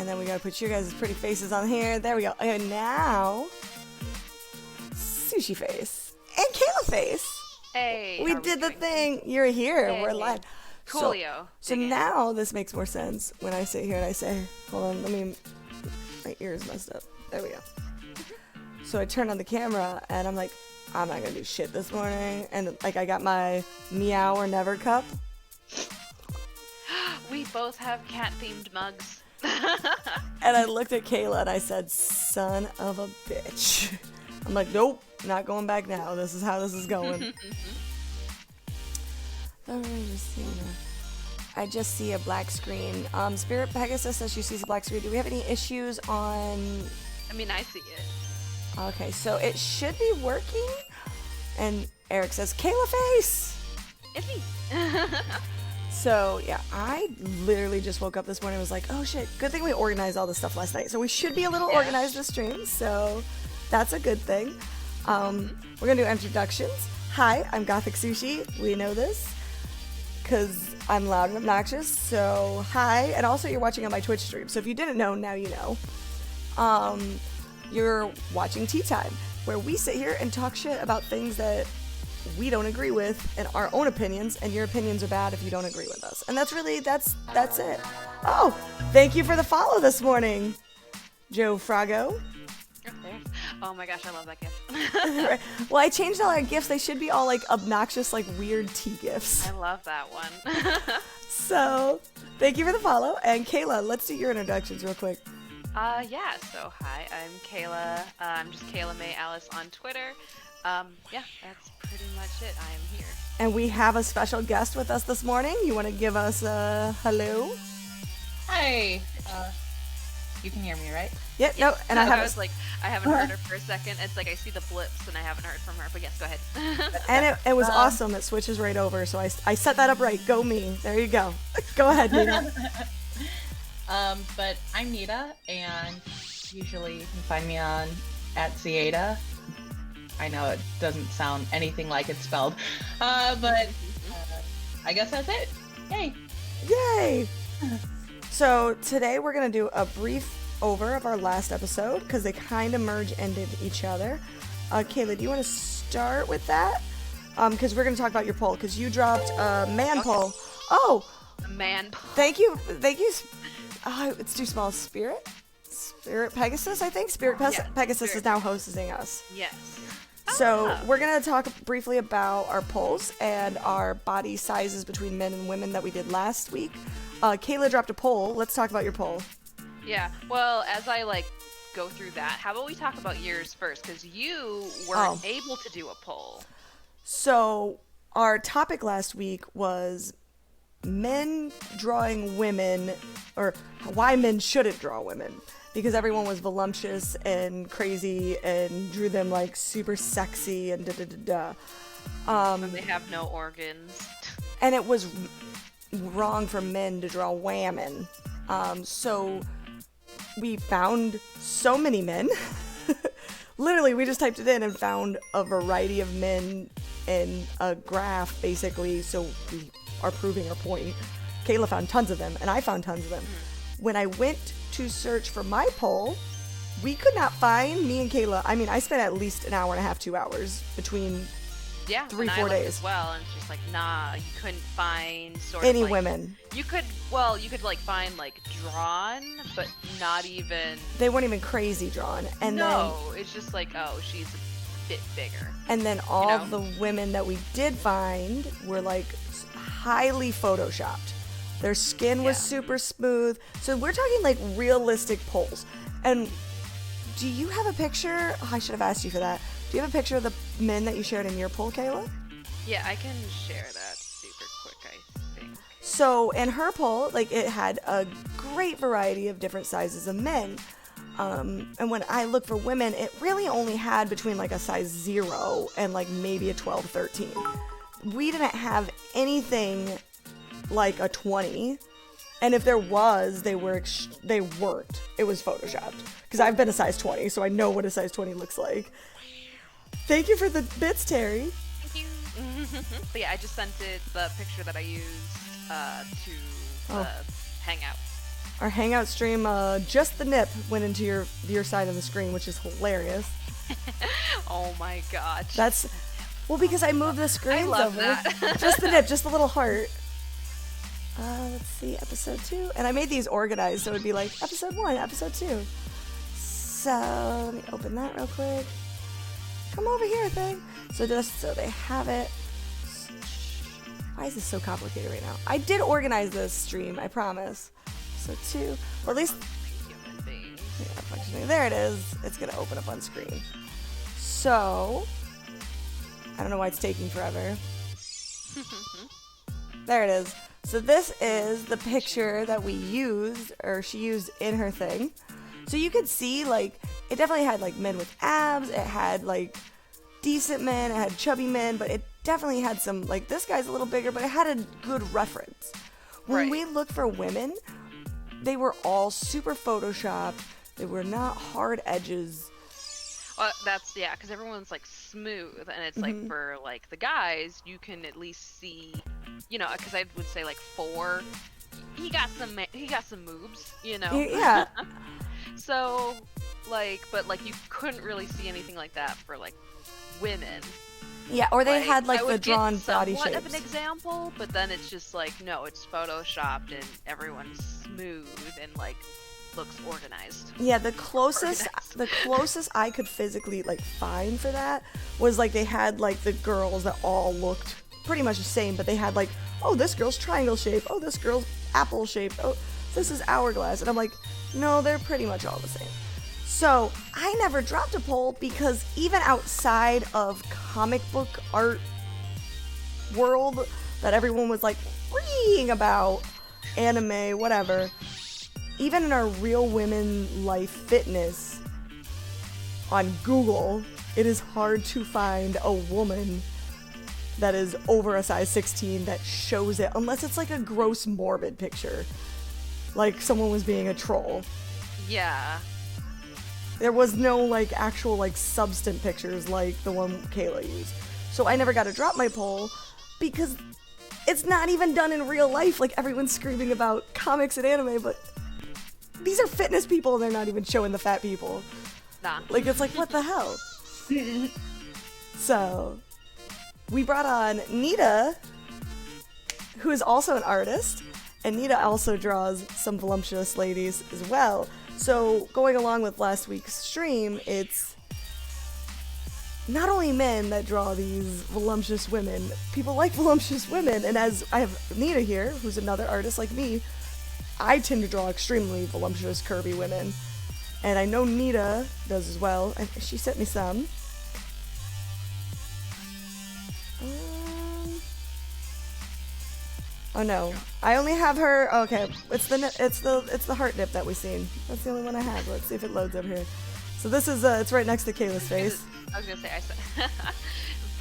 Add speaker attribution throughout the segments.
Speaker 1: And then we gotta put your guys' pretty faces on here. There we go. And now, Sushi face and Kayla face.
Speaker 2: Hey.
Speaker 1: We did the thing. You're here.
Speaker 2: Hey.
Speaker 1: We're live.
Speaker 2: Coolio.
Speaker 1: So now this makes more sense when I sit here and I say, hold on, my ear's messed up. There we go. So I turn on the camera and I'm like, I'm not gonna do shit this morning. And like I got my Meow or Never cup.
Speaker 2: We both have cat-themed mugs.
Speaker 1: And I looked at Kayla and I said, son of a bitch. I'm like, nope, not going back now. This is how this is going. I just see a black screen. Spirit Pegasus says she sees a black screen. Do we have any issues on...
Speaker 2: I mean, I see it.
Speaker 1: Okay, so it should be working. And Eric says, Kayla face!
Speaker 2: It's me.
Speaker 1: So, yeah, I literally just woke up this morning and was like, oh shit, good thing we organized all this stuff last night. So we should be a little organized this stream, so that's a good thing. We're gonna do introductions. Hi, I'm Gothic Sushi. We know this because I'm loud and obnoxious. So, hi, and also you're watching on my Twitch stream. So if you didn't know, now you know. You're watching Tea Time, where we sit here and talk shit about things that we don't agree with and our own opinions, and your opinions are bad if you don't agree with us. And that's it. Oh, thank you for the follow this morning, Joe Frago.
Speaker 2: Oh my gosh, I love that gift.
Speaker 1: Well, I changed all our gifts. They should be all like obnoxious, like weird tea gifts.
Speaker 2: I love that one.
Speaker 1: So, thank you for the follow. And Kayla, let's do your introductions real quick.
Speaker 2: Yeah, so hi, I'm Kayla. I'm just Kayla May Alice on Twitter. Yeah, that's pretty much it. I am here.
Speaker 1: And we have a special guest with us this morning. You want to give us a hello?
Speaker 3: Hi. You can hear me, right?
Speaker 1: Yeah, no, and I
Speaker 2: was like, I haven't heard her for a second. It's like I see the blips and I haven't heard from her, but yes, go ahead.
Speaker 1: And it was awesome. It switches right over, so I set that up right. Go me. There you go. Go ahead, Nita.
Speaker 3: But I'm Nita, and usually you can find me on @Zieta. I know it doesn't sound anything like it's spelled, but I guess that's it. Yay!
Speaker 1: Yay! So today we're gonna do a brief over of our last episode because they kind of merge ended each other. Kayla, do you want to start with that? Because we're gonna talk about your poll because you dropped a man poll. Oh,
Speaker 2: A man poll.
Speaker 1: Thank you. Oh, it's too small. Spirit Pegasus, I think. Pegasus
Speaker 2: Spirit.
Speaker 1: is now hosting us.
Speaker 2: Yes.
Speaker 1: So we're going to talk briefly about our polls and our body sizes between men and women that we did last week. Kayla dropped a poll. Let's talk about your poll.
Speaker 2: Yeah. Well, as I go through that, how about we talk about yours first? Because you weren't able to do a poll.
Speaker 1: So our topic last week was men drawing women, or why men shouldn't draw women. Because everyone was voluptuous and crazy and drew them like super sexy and da-da-da-da.
Speaker 2: And they have no organs.
Speaker 1: And it was wrong for men to draw women. So we found so many men. Literally, we just typed it in and found a variety of men in a graph, basically, so we are proving our point. Kayla found tons of them, and I found tons of them. When I went to search for my poll, we could not find me and Kayla. I mean, I spent at least an hour and a half, 2 hours between 3-4 days.
Speaker 2: As well, and it's just like, nah, you couldn't find
Speaker 1: any women.
Speaker 2: You could find drawn, but not even.
Speaker 1: They weren't even crazy drawn. And
Speaker 2: no, it's just like, oh, she's a bit bigger.
Speaker 1: And then all the women that we did find were like highly photoshopped. Their skin was super smooth. So we're talking like realistic polls. And do you have a picture? Oh, I should have asked you for that. Do you have a picture of the men that you shared in your poll, Kayla?
Speaker 2: Yeah, I can share that super quick, I think.
Speaker 1: So in her poll, it had a great variety of different sizes of men. And when I looked for women, it really only had between a size 0 and maybe a 12, 13. We didn't have anything like a 20, and if there was, they weren't. It was photoshopped because I've been a size 20, so I know what a size 20 looks like. Thank you for the bits, Terry.
Speaker 2: Thank you. But yeah, I just sent the picture that I used to Hangout.
Speaker 1: our Hangout stream, just the nip went into your side of the screen, which is hilarious.
Speaker 2: Oh my gosh.
Speaker 1: That's, well, because I moved the screens
Speaker 2: I love
Speaker 1: over.
Speaker 2: that.
Speaker 1: Just the nip, just the little heart. Let's see, episode 2. And I made these organized, so it would be like episode 1, episode 2. So, let me open that real quick. Come over here, thing. So just so they have it. Why is this so complicated right now? I did organize this stream, I promise. So 2, or at least,
Speaker 2: Human beings.
Speaker 1: yeah, functioning. There it is. It's gonna open up on screen. So, I don't know why it's taking forever. There it is. So this is the picture that we used, or she used in her thing. So you could see, like, it definitely had, like, men with abs. It had, like, decent men. It had chubby men. But it definitely had some, like, this guy's a little bigger, but it had a good reference. When we looked for women, they were all super photoshopped. They were not hard edges.
Speaker 2: Well, that's, yeah, because everyone's like smooth, and it's like for like the guys, you can at least see, you know, because I would say like 4, he got some moves, you know.
Speaker 1: Yeah.
Speaker 2: So, like, but like you couldn't really see anything like that for like women.
Speaker 1: Yeah, or they had like
Speaker 2: I
Speaker 1: the
Speaker 2: would
Speaker 1: drawn
Speaker 2: get
Speaker 1: body
Speaker 2: somewhat
Speaker 1: shapes.
Speaker 2: of an example, but then it's just like, no, it's photoshopped and everyone's smooth and like looks organized.
Speaker 1: Yeah, the closest I could physically like find for that was like they had like the girls that all looked pretty much the same, but they had like, oh, this girl's triangle shape, oh, this girl's apple shape, oh, this is hourglass, and I'm like, no, they're pretty much all the same. So I never dropped a poll because even outside of comic book art world that everyone was like reading about, anime, whatever, even in our real women life fitness on Google, it is hard to find a woman that is over a size 16 that shows it, unless it's like a gross morbid picture, like someone was being a troll.
Speaker 2: Yeah.
Speaker 1: There was no like actual like substance pictures like the one Kayla used. So I never got to drop my poll because it's not even done in real life. Like everyone's screaming about comics and anime, but these are fitness people and they're not even showing the fat people.
Speaker 2: Nah.
Speaker 1: Like it's like, what the hell? So we brought on Nita, who is also an artist, and Nita also draws some voluptuous ladies as well. So going along with last week's stream, it's not only men that draw these voluptuous women, people like voluptuous women, and as I have Nita here, who's another artist like me, I tend to draw extremely voluptuous, curvy women, and I know Nita does as well, and she sent me some. Oh no, I only have her. Okay, it's the heart dip that we've seen. That's the only one I have. Let's see if it loads up here. So this is it's right next to Kayla's face.
Speaker 2: I was gonna say, I said,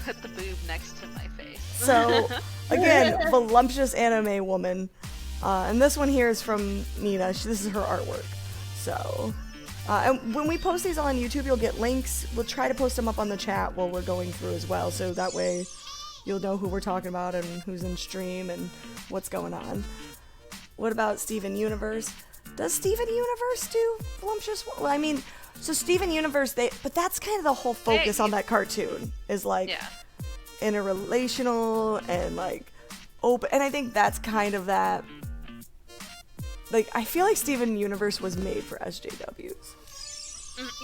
Speaker 2: put the boob next to my face.
Speaker 1: So again, voluptuous anime woman, and this one here is from Nita. This is her artwork. So, and when we post these on YouTube, you'll get links. We'll try to post them up on the chat while we're going through as well, so that way you'll know who we're talking about and who's in stream and what's going on. What about Steven Universe? Does Steven Universe do voluptuous? Well, I mean, so Steven Universe, but that's kind of the whole focus on that cartoon is like interrelational and like open, and I think that's kind of that. Like, I feel like Steven Universe was made for SJWs.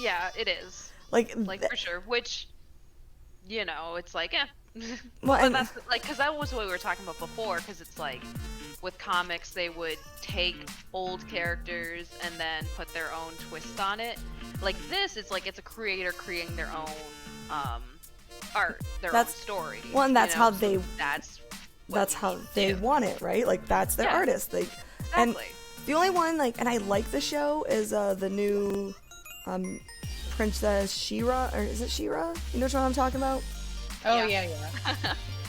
Speaker 2: Yeah, it is.
Speaker 1: Like
Speaker 2: for sure. Which, you know, it's like,
Speaker 1: Well, and
Speaker 2: that's like, because that was what we were talking about before. Because it's like, with comics, they would take old characters and then put their own twist on it. Like this, it's like it's a creator creating their own art, their own story.
Speaker 1: Well, and that's how
Speaker 2: so
Speaker 1: they.
Speaker 2: That's
Speaker 1: how they want it, right? Like that's their artist. Like,
Speaker 2: exactly.
Speaker 1: And the only one like, and I like the show is the new Princess She-Ra, or is it She-Ra? You know what I'm talking about?
Speaker 3: Oh yeah.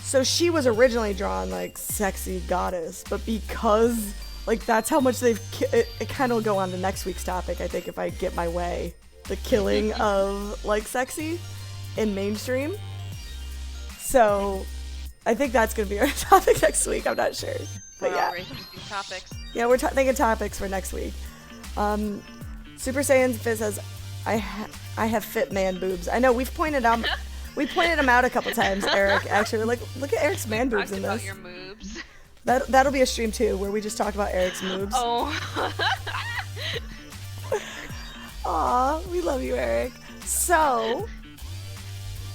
Speaker 1: So she was originally drawn like sexy goddess, but because like that's how much they've it kind of will go on to next week's topic. I think if I get my way, the killing of like sexy in mainstream. So I think that's gonna be our topic next week. I'm not sure, but yeah.
Speaker 2: Topics.
Speaker 1: Yeah, we're thinking topics for next week. Super Saiyan Fizz says, I have fit man boobs. I know we've pointed them out a couple times, Eric. Actually, we're like, look at Eric's man boobs in
Speaker 2: Talked
Speaker 1: this.
Speaker 2: about your moves.
Speaker 1: That'll be a stream too, where we just talk about Eric's moves.
Speaker 2: Oh.
Speaker 1: Aw, we love you, Eric. So,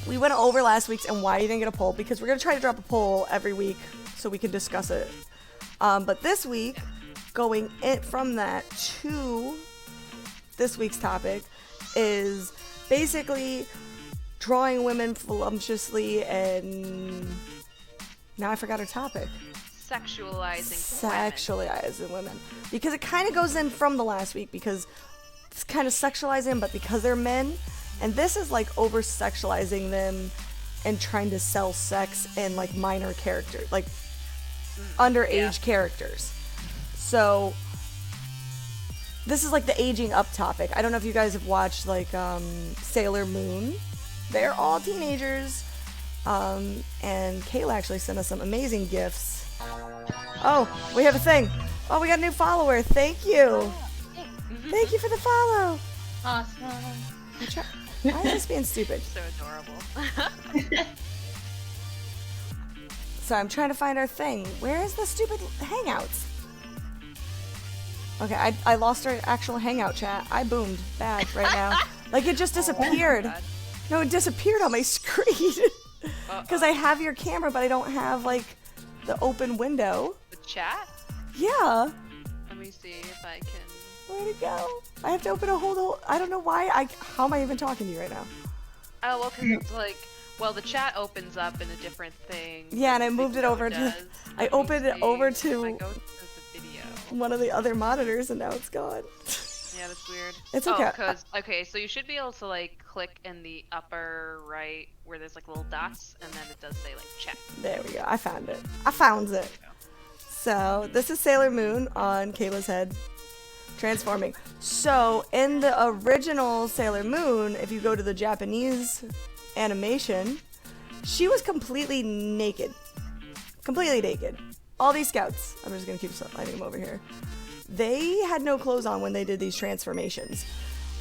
Speaker 1: we went over last week's and why you didn't get a poll, because we're going to try to drop a poll every week so we can discuss it. But this week, going from that to this week's topic is basically drawing women voluptuously and... Now I forgot our topic.
Speaker 2: Sexualizing
Speaker 1: women. Because it kind of goes in from the last week, because it's kind of sexualizing, but because they're men, and this is like over sexualizing them and trying to sell sex in like minor characters, like underage characters. So this is like the aging up topic. I don't know if you guys have watched like Sailor Moon. They're all teenagers. And Kayla actually sent us some amazing gifts. Oh, we have a thing. Oh, we got a new follower. Thank you. Thank you for the follow.
Speaker 3: Awesome.
Speaker 1: Why is this being stupid?
Speaker 2: So adorable.
Speaker 1: So I'm trying to find our thing. Where is the stupid Hangouts? Okay, I lost our actual Hangout chat. I boomed bad right now. Like it just disappeared.
Speaker 2: God.
Speaker 1: No, it disappeared on my screen. Because I have your camera, but I don't have like the open window.
Speaker 2: The chat?
Speaker 1: Yeah.
Speaker 2: Let me see if I can.
Speaker 1: Where'd it go? I have to open a whole. I don't know why. How am I even talking to you right now?
Speaker 2: Oh, well, because it's like, well, the chat opens up in a different thing.
Speaker 1: Yeah, and I moved it over to. I opened it over
Speaker 2: If I
Speaker 1: to
Speaker 2: go to the video.
Speaker 1: one of the other monitors, and now it's gone.
Speaker 2: Yeah, that's weird.
Speaker 1: It's okay.
Speaker 2: Okay, so you should be able to like click in the upper right where there's like little dots, and then it does say like chat.
Speaker 1: There we go. I found it. So this is Sailor Moon on Kayla's head, transforming. So in the original Sailor Moon, if you go to the Japanese animation, she was completely naked. Completely naked. All these scouts, I'm just gonna keep lining them over here. They had no clothes on when they did these transformations.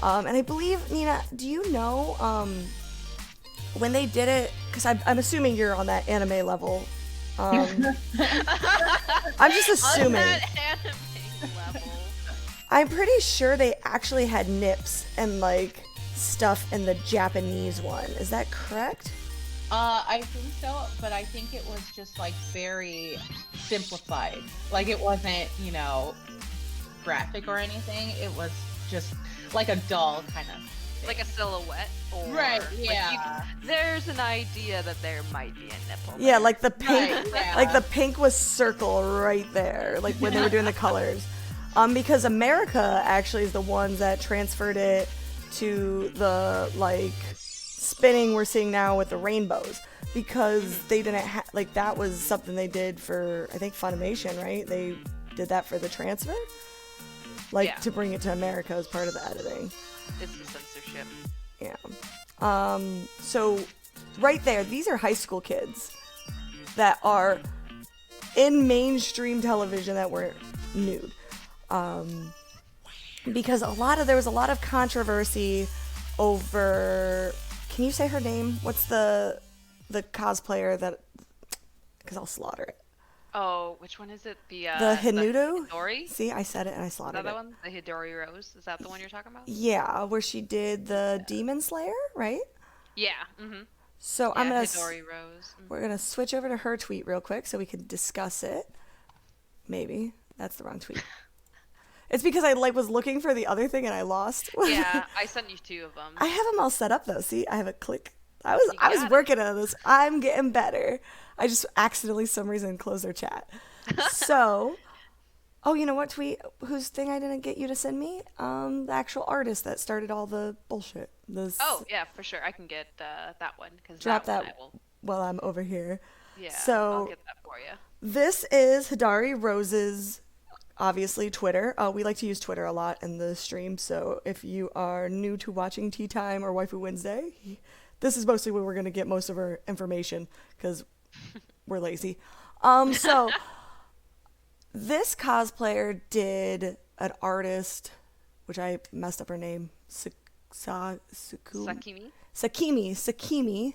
Speaker 1: And I believe, Nina, do you know when they did it? Because I'm assuming you're on that anime level. I'm just assuming.
Speaker 2: On that anime level.
Speaker 1: I'm pretty sure they actually had nips and like stuff in the Japanese one. Is that correct?
Speaker 3: I think so, but I think it was just like very simplified. Like it wasn't, graphic or anything. It was just like a doll kind of thing.
Speaker 2: Like a silhouette, or
Speaker 3: right?
Speaker 2: like
Speaker 3: Yeah.
Speaker 2: there's an idea that there might be a nipple.
Speaker 1: Yeah,
Speaker 2: there.
Speaker 1: like the pink,
Speaker 3: Right, yeah.
Speaker 1: like the pink was circle right there, like when they were doing the colors. Because America actually is the ones that transferred it to the like spinning we're seeing now with the rainbows, because they didn't like that was something they did for I think Funimation, right? They did that for the transfer, like to bring it to America as part of the editing.
Speaker 2: It's the censorship.
Speaker 1: Yeah. So right there, these are high school kids that are in mainstream television that were nude. Because there was a lot of controversy over, can you say her name? What's the cosplayer that, because I'll slaughter it.
Speaker 2: Oh, which one is it? The
Speaker 1: Hinudo?
Speaker 2: Hidori?
Speaker 1: See, I said it and I slaughtered
Speaker 2: Is that
Speaker 1: it.
Speaker 2: the one? The Hidori Rose? Is that the one you're talking about?
Speaker 1: Yeah, where she did the Demon Slayer, right?
Speaker 2: Yeah. Mm-hmm.
Speaker 1: So
Speaker 2: Yeah, Hidori Rose.
Speaker 1: we're gonna switch over to her tweet real quick so we can discuss it. Maybe that's the wrong tweet. It's because I was looking for the other thing and I lost.
Speaker 2: Yeah, I sent you 2 of them.
Speaker 1: I have them all set up though. See, I have a click. I was working on this. I'm getting better. I just accidentally, some reason, closed their chat. So, oh, you know what tweet? Whose thing I didn't get you to send me? The actual artist that started all the bullshit.
Speaker 2: Oh yeah, for sure. I can get that one because
Speaker 1: drop
Speaker 2: that.
Speaker 1: that while I'm over here.
Speaker 2: Yeah,
Speaker 1: so
Speaker 2: I'll get that for you.
Speaker 1: This is Hidari Rose's, obviously, Twitter. We like to use Twitter a lot in the stream, so if you are new to watching Tea Time or Waifu Wednesday, this is mostly where we're going to get most of our information, because we're lazy. So This cosplayer did an artist, which I messed up her name,
Speaker 2: Sakimi.
Speaker 1: Sakimi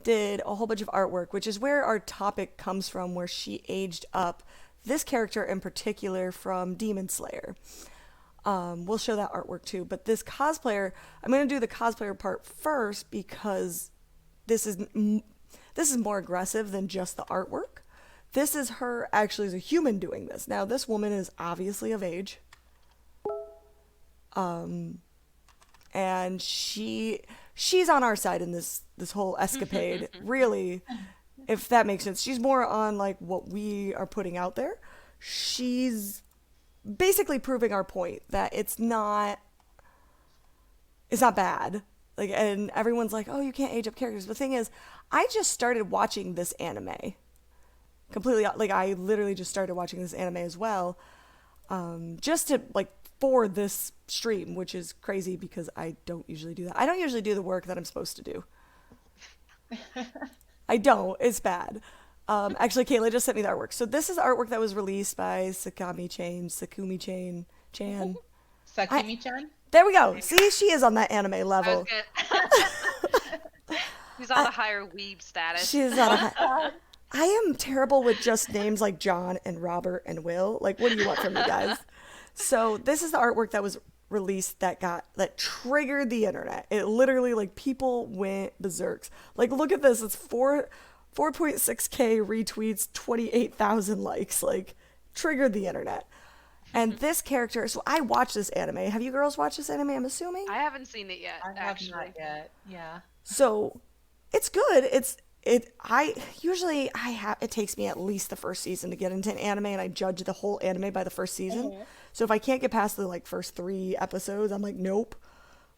Speaker 1: did a whole bunch of artwork, which is where our topic comes from, where she aged up this character in particular from Demon Slayer. We'll show that artwork too, but this cosplayer, I'm going to do the cosplayer part first because this is more aggressive than just the artwork. This is her actually as a human doing this. Now, this woman is obviously of age. And she's on our side in this whole escapade. Really, if that makes sense. She's more on like what we are putting out there. She's basically proving our point that it's not bad. Like, and everyone's like, oh, you can't age up characters. The thing is, I just started watching this anime. Completely, like, I literally just started watching this anime as well. Just to, like, for this stream, which is crazy because I don't usually do that. I don't usually do the work that I'm supposed to do. I don't. It's bad. Actually, Kayla just sent me the artwork. So this is artwork that was released by Sakumi-chan.
Speaker 3: Sakumi-chan?
Speaker 1: There we go. See, she is on that anime level.
Speaker 2: He's on the higher weeb status.
Speaker 1: She is on a I am terrible with just names like John and Robert and Will. Like, what do you want from me, guys? So this is the artwork that was released that triggered the internet. It literally, like, people went berserks. Like, look at this. It's 4.6K retweets, 28,000 likes. Like, triggered the internet. And this character, so I watched this anime. Have you girls watched this anime, I'm assuming?
Speaker 2: I haven't seen it yet,
Speaker 3: I have not yet. Yeah.
Speaker 1: So it's good. It takes me at least the first season to get into an anime, and I judge the whole anime by the first season. Mm-hmm. So if I can't get past the like first 3 episodes, I'm like, nope,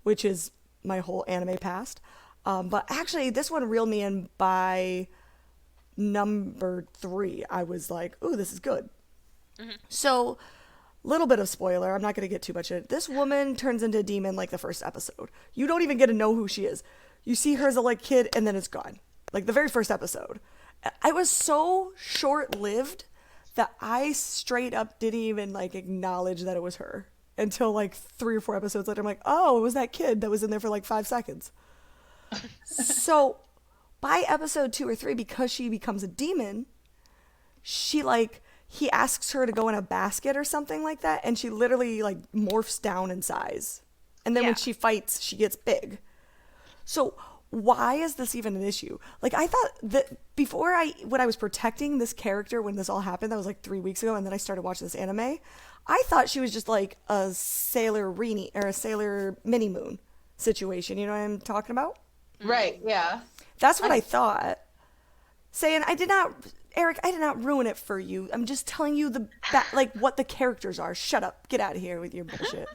Speaker 1: which is my whole anime past. But actually, this one reeled me in by number 3. I was like, ooh, this is good. Mm-hmm. So, little bit of spoiler. I'm not going to get too much in it. This woman turns into a demon like the first episode. You don't even get to know who she is. You see her as a like kid, and then it's gone. Like the very first episode. I was so short-lived that I straight up didn't even like acknowledge that it was her until like 3 or 4 episodes later. I'm like, oh, it was that kid that was in there for like 5 seconds. So by episode 2 or 3, because she becomes a demon, he asks her to go in a basket or something like that, and she literally like morphs down in size. And then when she fights, she gets big. So why is this even an issue? Like, I thought that when I was protecting this character when this all happened, that was like 3 weeks ago, and then I started watching this anime, I thought she was just like a Sailor Rini or a Sailor Mini Moon situation. You know what I'm talking about?
Speaker 3: Right, yeah.
Speaker 1: That's what I thought. Saying, Eric, I did not ruin it for you. I'm just telling you what the characters are. Shut up. Get out of here with your bullshit.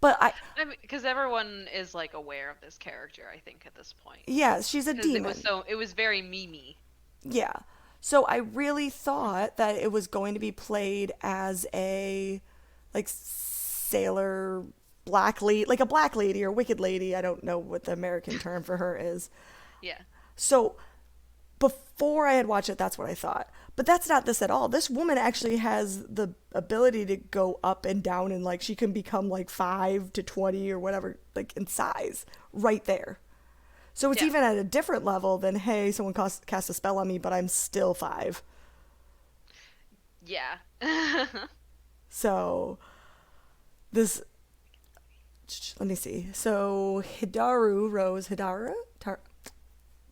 Speaker 1: But I mean,
Speaker 2: because everyone is like aware of this character, I think, at this point.
Speaker 1: Yeah, she's a demon.
Speaker 2: It was very Mimi.
Speaker 1: Yeah. So I really thought that it was going to be played as a like sailor black lady, like a black lady or wicked lady. I don't know what the American term for her is.
Speaker 2: Yeah.
Speaker 1: So before I had watched it, that's what I thought. But that's not this at all. This woman actually has the ability to go up and down, and like she can become like 5 to 20 or whatever, like in size right there. So it's even at a different level than, hey, someone cast a spell on me, but I'm still 5.
Speaker 2: Yeah.
Speaker 1: So let me see. So Hidaru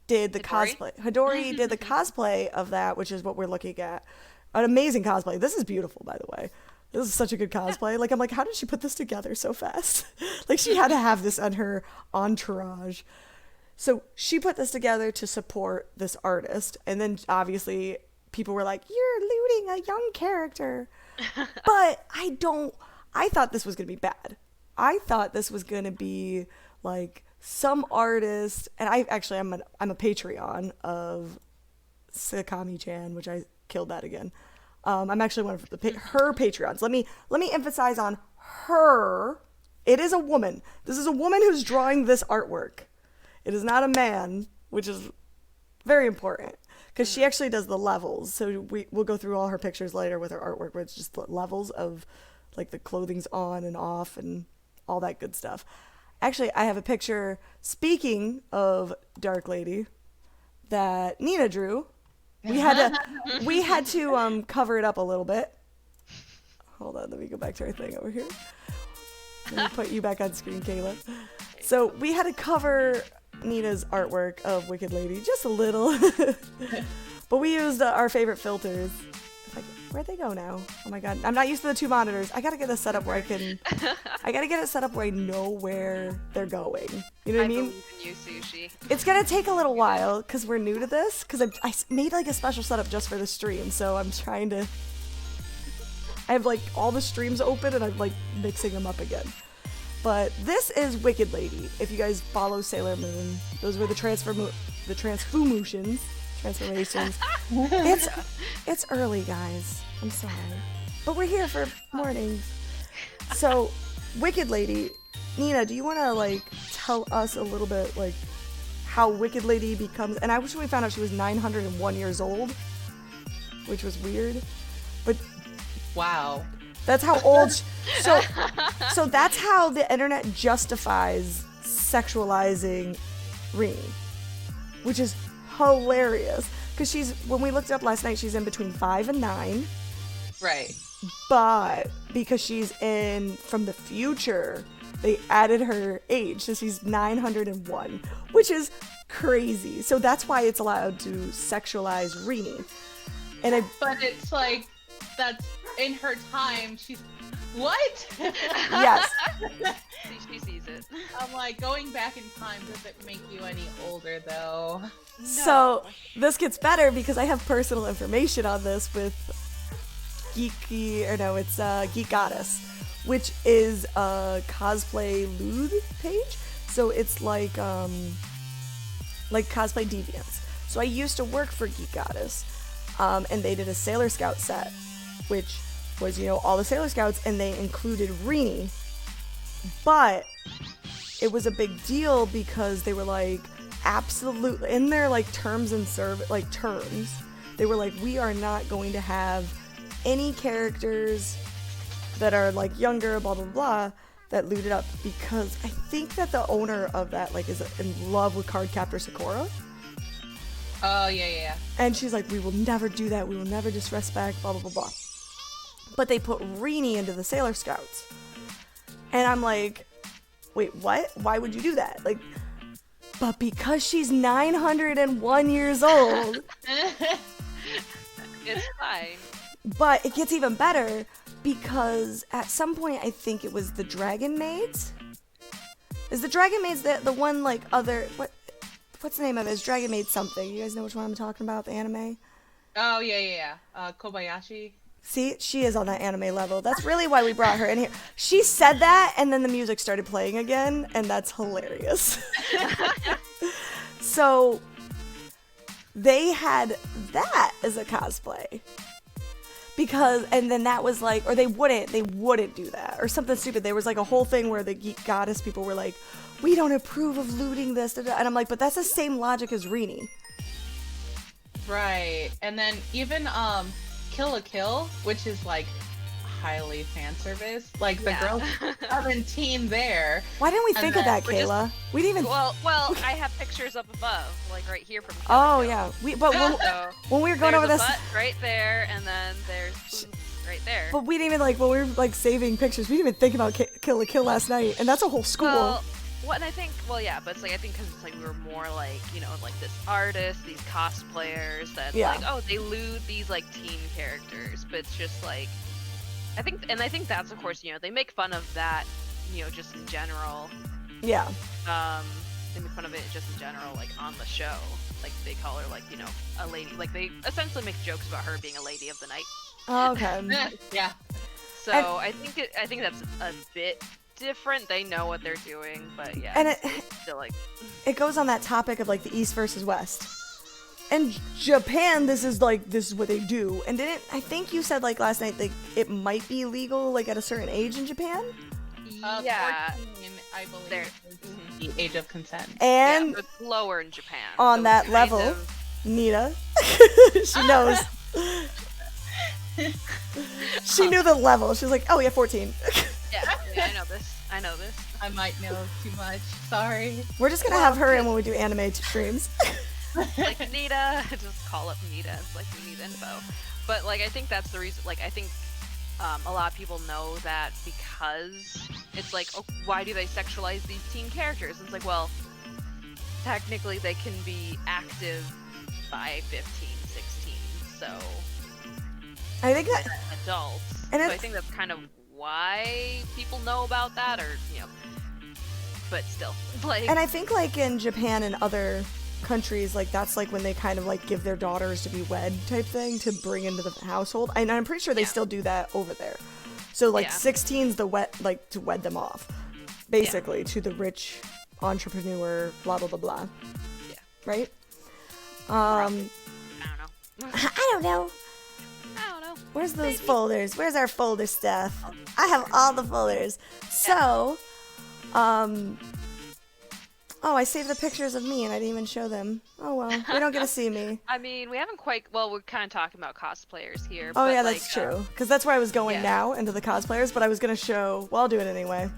Speaker 1: did the cosplay. Hidori did the cosplay of that, which is what we're looking at. An amazing cosplay. This is beautiful, by the way. This is such a good cosplay. Like, I'm like, how did she put this together so fast? Like, she had to have this on her entourage. So she put this together to support this artist. And then, obviously, people were like, you're looting a young character. But I thought this was going to be bad. I thought this was going to be, like, some artist, and I'm a Patreon of Sakami-chan, which I killed that again. I'm actually one of her Patreons. Let me emphasize on her. It is a woman. This is a woman who's drawing this artwork. It is not a man, which is very important, because she actually does the levels. So we'll go through all her pictures later with her artwork, where it's just the levels of like the clothing's on and off and all that good stuff. Actually, I have a picture, speaking of Dark Lady, that Nina drew. We had to cover it up a little bit. Hold on, let me go back to our thing over here. Let me put you back on screen, Kayla. So we had to cover Nita's artwork of Wicked Lady just a little. But we used our favorite filters. Like, where'd they go now? Oh my god, I'm not used to the two monitors. I gotta get this set up where I gotta get it set up where I know where they're going. You know what I mean?
Speaker 2: believe in you, Sushi.
Speaker 1: It's gonna take a little while because we're new to this. Because I made like a special setup just for the stream, so I'm trying to. I have like all the streams open and I'm like mixing them up again. But this is Wicked Lady. If you guys follow Sailor Moon, those were the transformations. It's early, guys. I'm sorry, but we're here for mornings. So, Wicked Lady, Nina, do you want to like tell us a little bit like how Wicked Lady becomes? And I wish we found out she was 901 years old, which was weird, but
Speaker 3: Wow.
Speaker 1: that's how old. So that's how the internet justifies sexualizing Rini, which is hilarious. Because when we looked up last night, she's in between 5 and 9.
Speaker 3: Right.
Speaker 1: But because she's from the future, they added her age. So she's 901, which is crazy. So that's why it's allowed to sexualize Rini.
Speaker 3: But it's like, that's in her time. She's what?
Speaker 1: Yes.
Speaker 2: She sees it.
Speaker 3: I'm like, going back in time doesn't make you any older though.
Speaker 2: No.
Speaker 1: So this gets better because I have personal information on this with Geek Goddess, which is a cosplay lewd page. So it's like cosplay deviants. So I used to work for Geek Goddess, and they did a Sailor Scout set, which was, all the Sailor Scouts, and they included Rini. But it was a big deal because they were like, absolutely, in their like terms, they were like, we are not going to have any characters that are like younger, blah blah blah, that looted up, because I think that the owner of that like is in love with Cardcaptor Sakura.
Speaker 3: Oh yeah.
Speaker 1: And she's like, we will never do that, we will never disrespect, blah blah blah blah. But they put Rini into the Sailor Scouts. And I'm like, wait, what? Why would you do that? Like, but because she's 901 years old.
Speaker 2: It's fine.
Speaker 1: But it gets even better because at some point I think it was the Dragon Maids. Is the Dragon Maids the one like other what's the name of it? It's Dragon Maid something. You guys know which one I'm talking about, the anime?
Speaker 3: Oh yeah. Kobayashi.
Speaker 1: See, she is on that anime level. That's really why we brought her in here. She said that, and then the music started playing again, and that's hilarious. So, they had that as a cosplay. And then that was like, or they wouldn't do that, or something stupid. There was like a whole thing where the Geek Goddess people were like, we don't approve of looting this, and I'm like, but that's the same logic as Rini.
Speaker 3: Right, and then even Kill la Kill, which is like highly fan service. Like the girl 17 there.
Speaker 1: Why didn't we think of that, Kayla? We didn't even.
Speaker 2: Well, I have pictures up above, like right here from.
Speaker 1: Oh yeah, when we were going over this,
Speaker 2: butt right there, and then there's boobs right there.
Speaker 1: But we didn't even when we were like saving pictures, we didn't even think about Kill la Kill last night, and that's a whole school.
Speaker 2: Well, and I think, but it's like, I think because it's like we were more like, like this artist, these cosplayers that like, oh, they loot these like teen characters, but it's just like, I think that's, of course, they make fun of that, just in general.
Speaker 1: Yeah.
Speaker 2: They make fun of it just in general, like on the show. Like they call her like, a lady. Like they essentially make jokes about her being a lady of the night.
Speaker 1: Oh, okay.
Speaker 3: Yeah.
Speaker 2: So I think that's a bit different. They know what they're doing, but yeah.
Speaker 1: And
Speaker 2: it's still like
Speaker 1: it goes on that topic of like the East versus West. In Japan, this is what they do. And I think you said like last night, like it might be legal like at a certain age in Japan?
Speaker 2: Yeah.
Speaker 3: 14, I believe, is the age of consent.
Speaker 1: And
Speaker 2: it's lower in Japan.
Speaker 1: on
Speaker 2: so
Speaker 1: that
Speaker 2: it's
Speaker 1: level, Nita. She knows. She knew the level. She was like, oh yeah, 14.
Speaker 2: Yeah, I know this.
Speaker 3: I might know too much. Sorry.
Speaker 1: We're just gonna have her in when we do anime streams.
Speaker 2: Like Nita, just call up Nita. It's like we need info. But like I think that's the reason. Like I think a lot of people know that because it's like, oh, why do they sexualize these teen characters? And it's like, well, technically they can be active by 15, 16. So
Speaker 1: I think that
Speaker 2: adults.
Speaker 1: and
Speaker 2: so I think that's kind of why people know about that, or but still, like.
Speaker 1: And I think like in Japan and other countries, like that's like when they kind of like give their daughters to be wed type thing to bring into the household, and I'm pretty sure they still do that over there. So like 16's the like to wed them off, basically to the rich entrepreneur, blah blah blah blah.
Speaker 2: Yeah.
Speaker 1: Right.
Speaker 2: I don't know.
Speaker 1: I don't know. Where's those folders? Where's our folder stuff? I have all the folders. So, oh, I saved the pictures of me and I didn't even show them. Oh well, they don't get to see me.
Speaker 2: I mean, we haven't quite. Well, we're kind of talking about cosplayers here.
Speaker 1: Oh
Speaker 2: but
Speaker 1: yeah,
Speaker 2: like,
Speaker 1: that's true. Because that's where I was going now, into the cosplayers. But I was gonna show. Well, I'll do it anyway.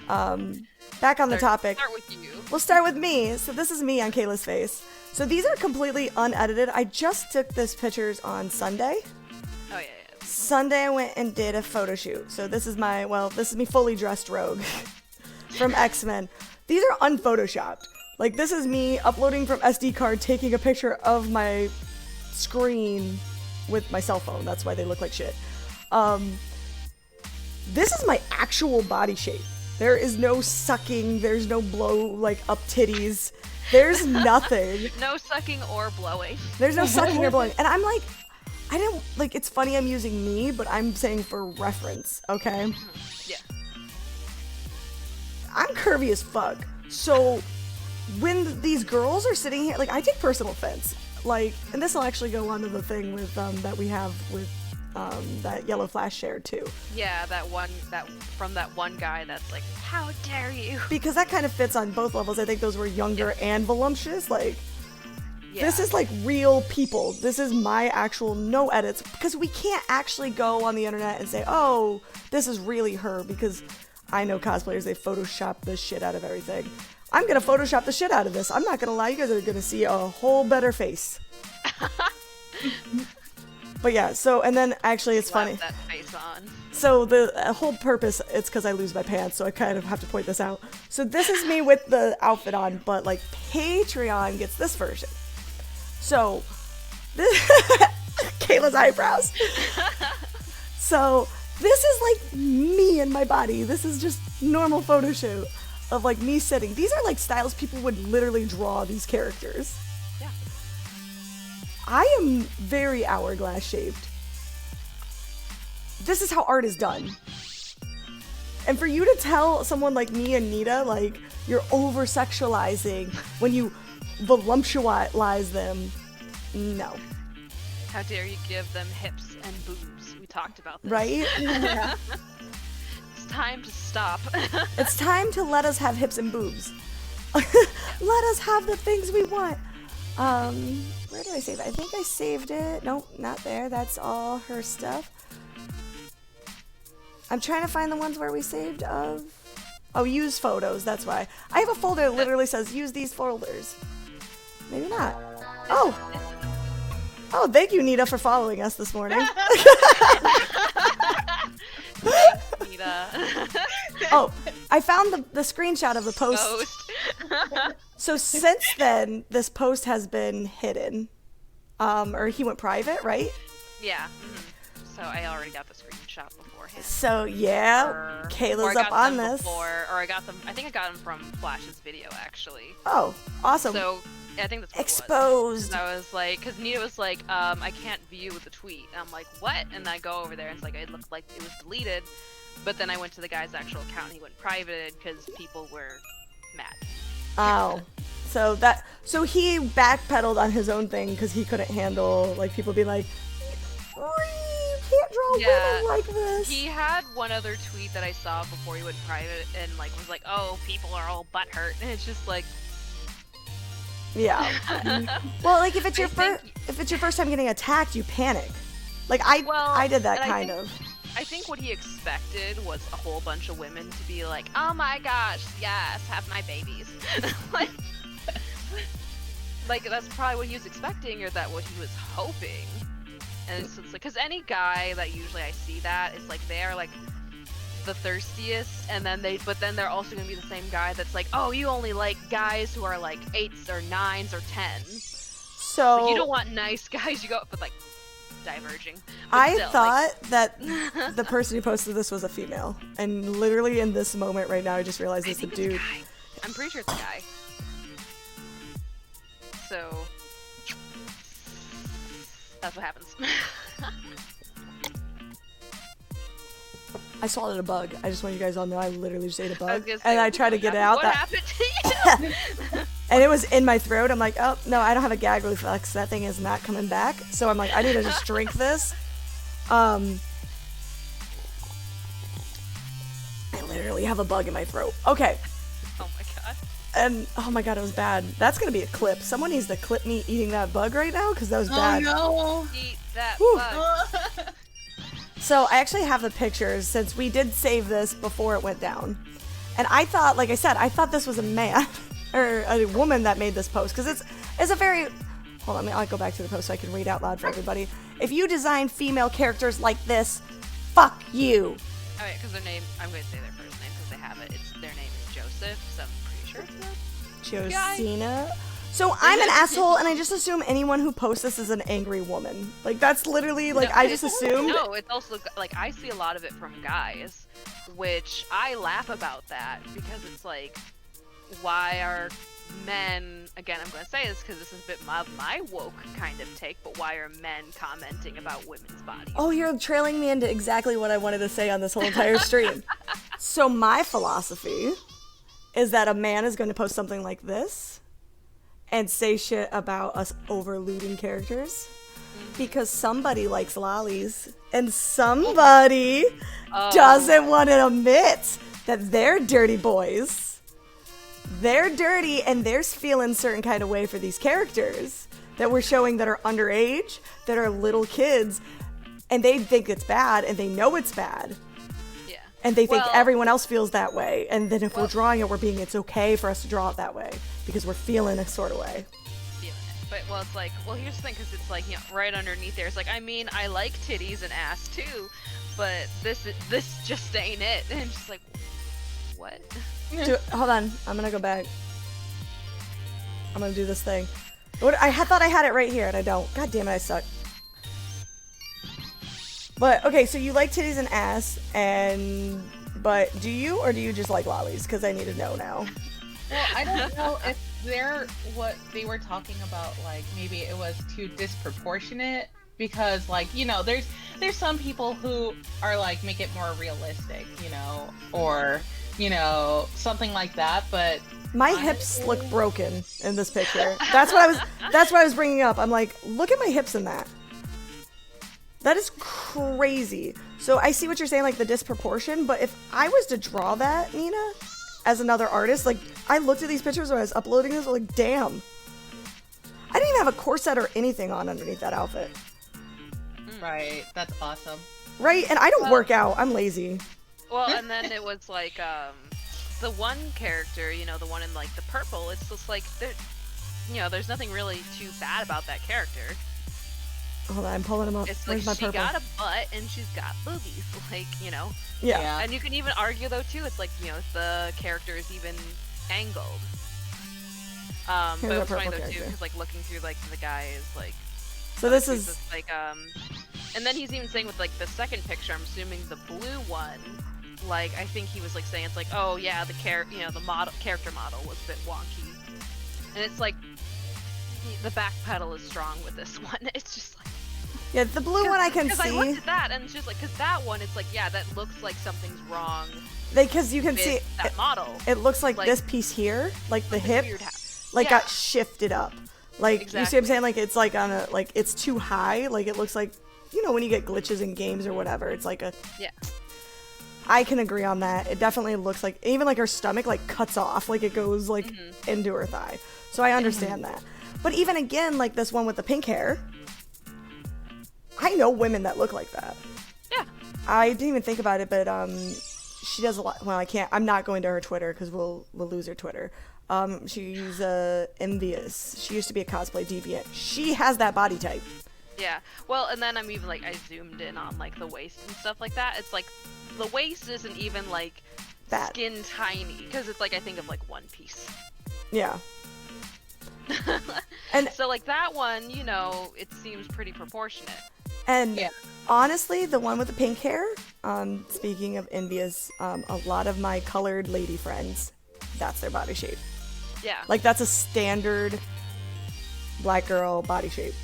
Speaker 1: Back on the topic.
Speaker 2: Start with you.
Speaker 1: We'll start with me. So this is me on Kayla's face. So these are completely unedited. I just took this pictures on Sunday.
Speaker 2: Oh yeah.
Speaker 1: Sunday I went and did a photo shoot. So this is me fully dressed Rogue from X-Men. These are unphotoshopped. Like this is me uploading from SD card, taking a picture of my screen with my cell phone. That's why they look like shit. This is my actual body shape. There is no sucking, there's no blow like up titties. There's nothing.
Speaker 2: No sucking or blowing.
Speaker 1: There's no sucking or blowing. And I'm like, I didn't, like, it's funny I'm using me, but I'm saying for reference, okay?
Speaker 2: Yeah.
Speaker 1: I'm curvy as fuck. So when these girls are sitting here, like, I take personal offense. Like, and this will actually go on to the thing with, that we have with, that Yellow Flash shared too.
Speaker 2: Yeah, that from that one guy that's like, how dare you?
Speaker 1: Because that kind of fits on both levels. I think those were younger and voluptuous, like, this is like real people. This is my actual no edits, because we can't actually go on the internet and say, oh, this is really her, because I know cosplayers, they Photoshop the shit out of everything. I'm gonna Photoshop the shit out of this. I'm not gonna lie, you guys are gonna see a whole better face. But yeah, so, and then actually it's funny.
Speaker 2: That face on.
Speaker 1: So the whole purpose, it's because I lose my pants, so I kind of have to point this out. So this is me with the outfit on, but like Patreon gets this version. So, this Kayla's eyebrows. So, this is like me and my body. This is just normal photo shoot of like me sitting. These are like styles people would literally draw these characters.
Speaker 2: Yeah.
Speaker 1: I am very hourglass shaped. This is how art is done. And for you to tell someone like me and Nita, like, you're over-sexualizing when you voluptualize them, no.
Speaker 2: How dare you give them hips and boobs? We talked about this.
Speaker 1: Right?
Speaker 3: Yeah.
Speaker 2: It's time to stop.
Speaker 1: It's time to let us have hips and boobs. Let us have the things we want. Where did I save it? I think I saved it. Nope, not there. That's all her stuff. I'm trying to find the ones where we saved of... Oh, use photos, that's why. I have a folder that literally says, use these folders. Maybe not. Oh! Oh, thank you, Nita, for following us this morning.
Speaker 2: Thanks, Nita.
Speaker 1: Oh, I found the screenshot of the post. So since then, this post has been hidden. Or he went private, right?
Speaker 2: Yeah. So I already got the screenshot beforehand.
Speaker 1: So yeah, Kayla's up on this.
Speaker 2: Or I got them. I think I got them from Flash's video actually.
Speaker 1: Oh, awesome.
Speaker 2: So I think that's what
Speaker 1: Exposed.
Speaker 2: It was. And I was like, because Nita was like, I can't view the tweet. And I'm like, what? And I go over there and it's like, it looked like it was deleted. But then I went to the guy's actual account and he went private because people were mad.
Speaker 1: Oh. So he backpedaled on his own thing because he couldn't handle like people being like, you can't draw women like this.
Speaker 2: He had one other tweet that I saw before he went private and like was like, oh, people are all butthurt, and it's just like,
Speaker 1: Yeah. Well, like if it's your
Speaker 2: I
Speaker 1: first time getting attacked, you panic. Like I did that
Speaker 2: and
Speaker 1: kind of.
Speaker 2: I think what he expected was a whole bunch of women to be like, "Oh my gosh, yes, have my babies." like that's probably what he was expecting, or that what he was hoping. And it's like, because any guy that usually I see that, it's like they are like the thirstiest, and then but then they're also gonna be the same guy that's like, "Oh, you only like guys who are like 8s or 9s or 10s."
Speaker 1: So
Speaker 2: Like, you don't want nice guys. You go, but like. Diverging. But
Speaker 1: I
Speaker 2: still,
Speaker 1: thought that the person who posted this was a female, and literally in this moment right now, I just realized it's a dude.
Speaker 2: It's a guy. I'm pretty sure it's a guy. So that's what happens.
Speaker 1: I swallowed a bug. I just want you guys all to know I literally just ate a bug,
Speaker 2: Say,
Speaker 1: and I tried to get it out.
Speaker 2: What happened to you?
Speaker 1: And it was in my throat. I'm like, oh no, I don't have a gag reflex. That thing is not coming back. So I'm like, I need to just drink this. I literally have a bug in my throat. Okay.
Speaker 2: Oh my god.
Speaker 1: And oh my god, it was bad. That's gonna be a clip. Someone needs to clip me eating that bug right now because that was bad.
Speaker 3: Oh
Speaker 2: Eat that
Speaker 1: Whew.
Speaker 2: bug.
Speaker 1: So I actually have the pictures since we did save this before it went down. And I thought, like I said, I thought this was a man or a woman that made this post because it's a very. Hold on, I'll go back to the post so I can read out loud for everybody. If you design female characters like this, fuck you.
Speaker 2: Oh yeah, because their name. I'm going to say their first name because they have it. Their name is Joseph, so I'm pretty sure it's that.
Speaker 1: Josina. So I'm an asshole, and I just assume anyone who posts this is an angry woman. Like that's literally like
Speaker 2: No,
Speaker 1: I just assumed.
Speaker 2: No, it's also like I see a lot of it from guys, which I laugh about that because it's like, why are men? Again, I'm going to say this because this is a bit of my woke kind of take, but why are men commenting about women's bodies?
Speaker 1: Oh, you're trailing me into exactly what I wanted to say on this whole entire stream. So my philosophy is that a man is going to post something like this and say shit about us over-looting characters because somebody likes lollies and somebody doesn't want to admit that they're dirty boys. They're dirty and they're feeling certain kind of way for these characters that we're showing that are underage, that are little kids, and they think it's bad and they know it's bad.
Speaker 2: Yeah.
Speaker 1: And they think everyone else feels that way. And then if we're drawing it, it's okay for us to draw it that way because we're feeling a sort of way.
Speaker 2: Feeling it. But, it's like, here's the thing, because it's like, right underneath there, it's like, I mean, I like titties and ass too, but this just ain't it. And it's just like, what?
Speaker 1: Hold on. I'm going to go back. I'm going to do this thing. I thought I had it right here and I don't. God damn it, I suck. But, okay, so you like titties and ass, but do you, or do you just like lollies? Because I need to know now.
Speaker 3: Well, I don't know if what they were talking about, like, maybe it was too disproportionate, because, like, there's some people who are, like, make it more realistic, or, something like that, but...
Speaker 1: My hips look broken in this picture. That's what I was bringing up. I'm like, look at my hips in that. That is crazy. So I see what you're saying, like the disproportion, but if I was to draw that, Nina, as another artist, like I looked at these pictures when I was uploading this, like, damn. I didn't even have a corset or anything on underneath that outfit.
Speaker 3: Right, that's awesome.
Speaker 1: Right, and I don't work out, I'm lazy.
Speaker 2: Well, and then it was like, the one character, the one in like the purple, it's just like, there's nothing really too bad about that character.
Speaker 1: Hold on, I'm pulling them up.
Speaker 2: It's
Speaker 1: Where's
Speaker 2: like
Speaker 1: my
Speaker 2: she
Speaker 1: purple?
Speaker 2: got a butt and she's got boobies, like,
Speaker 1: Yeah.
Speaker 2: And you can even argue though too, it's like, the character is even angled. But it was funny though too, because like looking through like the guy is like.
Speaker 1: So this is
Speaker 2: just, like and then he's even saying with like the second picture, I'm assuming the blue one, like I think he was like saying it's like, oh yeah, the character model was a bit wonky, and it's like the back pedal is strong with this one. It's just like.
Speaker 1: Yeah, the blue one I can see.
Speaker 2: Because I looked at that and it's just like, because that one, it's like, yeah, that looks like something's wrong.
Speaker 1: Because you can
Speaker 2: with
Speaker 1: see
Speaker 2: that model.
Speaker 1: It looks like this piece here, like the hip, like got shifted up. Like
Speaker 2: exactly.
Speaker 1: You see what I'm saying? Like it's like on a it's too high. Like it looks like when you get glitches in games or whatever. It's like a.
Speaker 2: Yeah.
Speaker 1: I can agree on that. It definitely looks like, even like her stomach like cuts off, like it goes like into her thigh. So I understand that. But even again, like this one with the pink hair, I know women that look like that.
Speaker 2: Yeah.
Speaker 1: I didn't even think about it, but she does a lot. Well, I can't. I'm not going to her Twitter because we'll lose her Twitter. She's envious. She used to be a cosplay deviant. She has that body type.
Speaker 2: Yeah. Well, and then I'm even like, I zoomed in on like the waist and stuff like that. It's like the waist isn't even like
Speaker 1: That.
Speaker 2: skin tiny, because it's like, I think of like One Piece.
Speaker 1: Yeah. And
Speaker 2: So like that one, you know, it seems pretty proportionate.
Speaker 1: and
Speaker 3: Yeah.
Speaker 1: honestly, the one with the pink hair. Speaking of envious, a lot of my colored lady friends, that's their body shape.
Speaker 2: Yeah.
Speaker 1: Like that's a standard black girl body shape.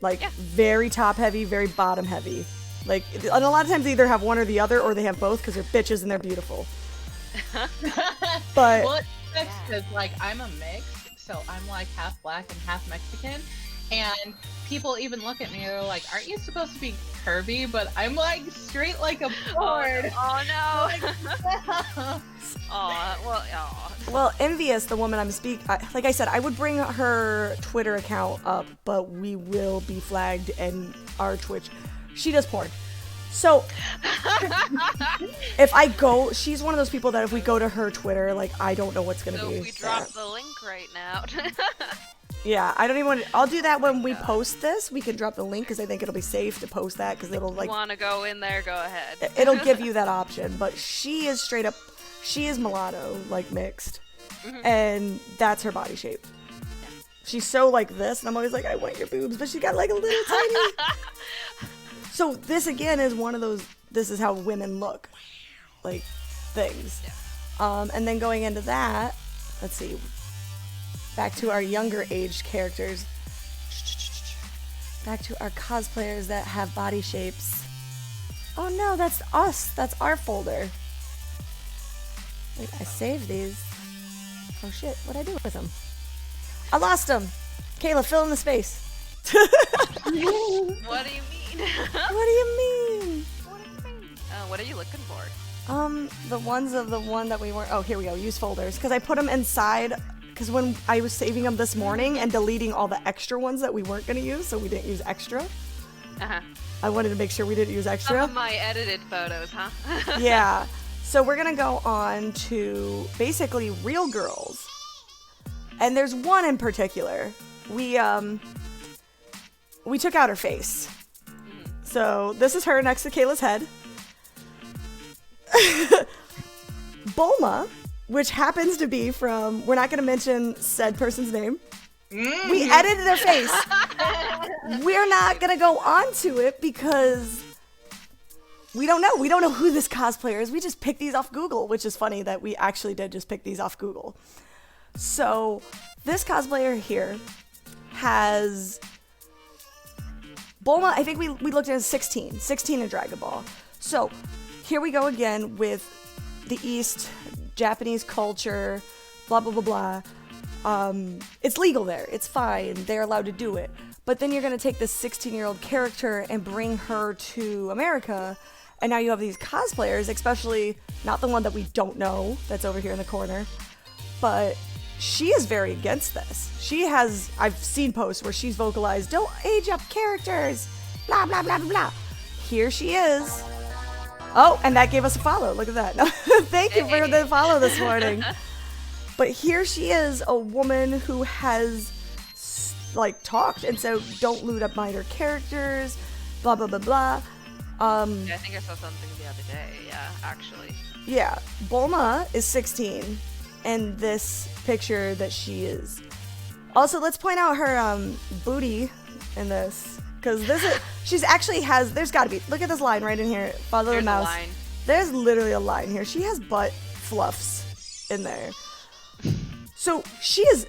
Speaker 1: Like
Speaker 2: Yeah.
Speaker 1: very top heavy, very bottom heavy. Like, and a lot of times they either have one or the other, or they have both because they're bitches and they're beautiful. But
Speaker 3: Well, it's because like I'm a mix, so I'm like half black and half Mexican, and people even look at me, they're like, "Aren't you supposed to be curvy?" But I'm like straight like a board.
Speaker 2: Oh no.
Speaker 3: Oh,
Speaker 1: well, envious, the woman like I said, I would bring her Twitter account up, but we will be flagged and our Twitch. She does porn. So if I go, she's one of those people that if we go to her Twitter, like I don't know what's gonna
Speaker 2: So
Speaker 1: be.
Speaker 2: if we drop the link right now.
Speaker 1: Yeah, I don't even want to, I'll do that when we post this. We can drop the link because I think it'll be safe to post that because it'll like,
Speaker 2: Want to go in there? Go ahead.
Speaker 1: it'll give you that option. But she is straight up, she is mulatto, like mixed. And that's her body shape. She's so like this, and I'm always like, I want your boobs, but she got like a little tiny. So this again is one of those, this is how women look, like things. And then going into that, let's see, back to our younger aged characters. Back to our cosplayers that have body shapes. Oh no, that's us. That's our folder. Wait, I saved these. Oh shit, what'd I do with them? I lost them. Kayla, fill in the space.
Speaker 2: What do you mean?
Speaker 1: What do you mean?
Speaker 2: What are you looking for?
Speaker 1: The ones of the one that we weren't. Oh, here we go. Use folders because I put them inside. Because when I was saving them this morning and deleting all the extra ones that we weren't going to use, so we didn't use extra. I wanted to make sure we didn't use
Speaker 2: Some
Speaker 1: extra.
Speaker 2: of my edited photos, huh?
Speaker 1: Yeah. So we're gonna go on to basically real girls, and there's one in particular. We took out her face. So this is her next to Kayla's head. Bulma, which happens to be from, we're not gonna mention said person's name. We edited their face. We're not gonna go on to it because we don't know. We don't know who this cosplayer is. We just picked these off Google, which is funny that we actually did just pick these off Google. So this cosplayer here has Bulma. I think we looked at 16 in Dragon Ball. So here we go again with the East, Japanese culture, blah, blah, blah, blah. It's legal there. It's fine. They're allowed to do it. But then you're going to take this 16-year-old character and bring her to America. And now you have these cosplayers, especially not the one that we don't know that's over here in the corner. But she is very against this. I've seen posts where she's vocalized, don't age up characters, blah, blah, blah, blah, blah. Here she is. Oh, and that gave us a follow. Look at that. Thank you for the follow this morning. But here she is, a woman who has like talked and said, don't loot up minor characters, blah, blah, blah, blah.
Speaker 2: Yeah, I think I saw something the other day. Yeah, actually.
Speaker 1: Yeah, Bulma is 16, and this picture that she is. Also, let's point out her booty in this, because she's actually has. There's got to be. Look at this line right in here. Follow
Speaker 2: There's
Speaker 1: the mouse.
Speaker 2: a line.
Speaker 1: There's literally a line here. She has butt fluffs in there. So she is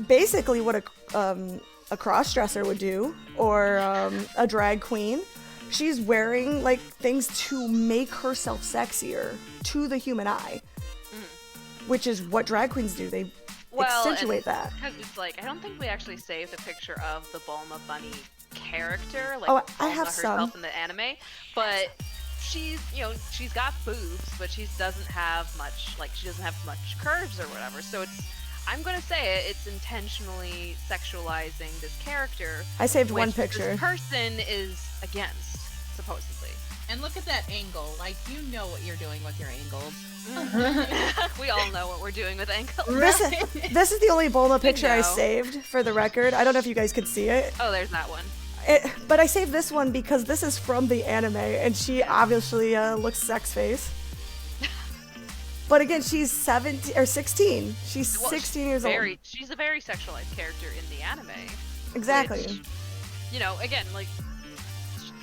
Speaker 1: basically what a cross-dresser would do, or a drag queen. She's wearing like things to make herself sexier to the human eye, which is what drag queens do. They accentuate that.
Speaker 2: Because it's like, I don't think we actually saved a picture of the Bulma Bunny character, like
Speaker 1: Oh, I
Speaker 2: Bulma
Speaker 1: have
Speaker 2: herself
Speaker 1: some.
Speaker 2: in the anime, but she's, she's got boobs, but she doesn't have much, she doesn't have much curves or whatever. So I'm gonna say it's intentionally sexualizing this character.
Speaker 1: I saved one
Speaker 2: which
Speaker 1: picture.
Speaker 2: This person is against, supposedly.
Speaker 3: And look at that angle. Like, you know what you're doing with your angles.
Speaker 2: We all know what we're doing with angles.
Speaker 1: This is the only Bulma picture I
Speaker 2: know.
Speaker 1: saved for the record. I don't know if you guys could see it.
Speaker 2: Oh, there's that one.
Speaker 1: But I saved this one because this is from the anime, and she obviously looks sex face. But again, she's 17 or 16. She's 16 years old.
Speaker 2: She's a very sexualized character in the anime.
Speaker 1: Exactly.
Speaker 2: Which, again,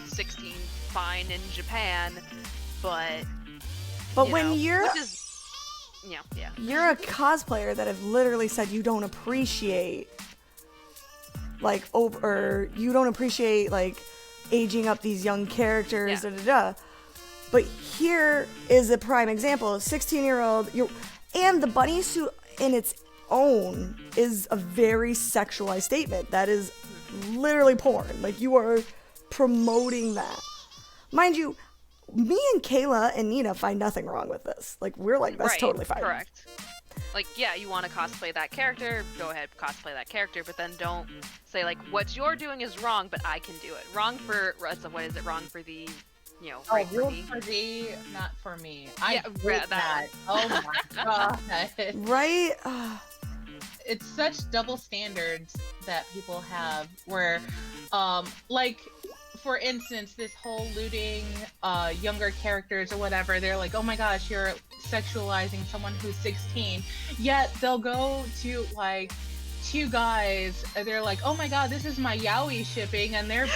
Speaker 2: 16, fine in Japan, but
Speaker 1: when you're
Speaker 2: yeah.
Speaker 1: You're a cosplayer that have literally said you don't appreciate you don't appreciate aging up these young characters, But here is a prime example of 16-year-old. And the bunny suit in its own is a very sexualized statement. That is literally porn. You are promoting that. Mind you, me and Kayla and Nita find nothing wrong with this. We're that's
Speaker 2: right,
Speaker 1: totally fine.
Speaker 2: Correct. You want to cosplay that character, go ahead, cosplay that character, but then don't say, what you're doing is wrong, but I can do it. Wrong for, what is it, wrong for the, right for me?
Speaker 3: For thee, not for me. I hate
Speaker 2: that.
Speaker 3: Oh my god.
Speaker 1: Right?
Speaker 3: It's such double standards that people have where, for instance, this whole looting younger characters or whatever, they're like, oh my gosh, you're sexualizing someone who's 16. Yet they'll go to two guys, they're like, oh my god, this is my yaoi shipping, and they're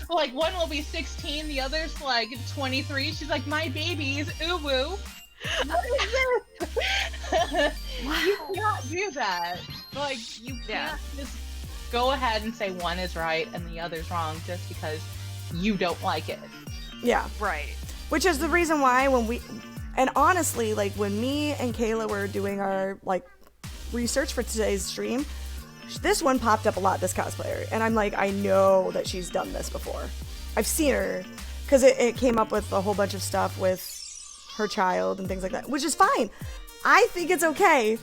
Speaker 3: both one will be 16, the other's 23. She's like, my baby's uwu. What is this? You can't do that. You can't just go ahead and say one is right and the other's wrong just because you don't like it.
Speaker 1: Yeah.
Speaker 2: Right.
Speaker 1: Which is the reason why and honestly, when me and Kayla were doing our, research for today's stream, this one popped up a lot, this cosplayer. And I'm I know that she's done this before. I've seen her, because it came up with a whole bunch of stuff with her child and things like that, which is fine. I think it's okay.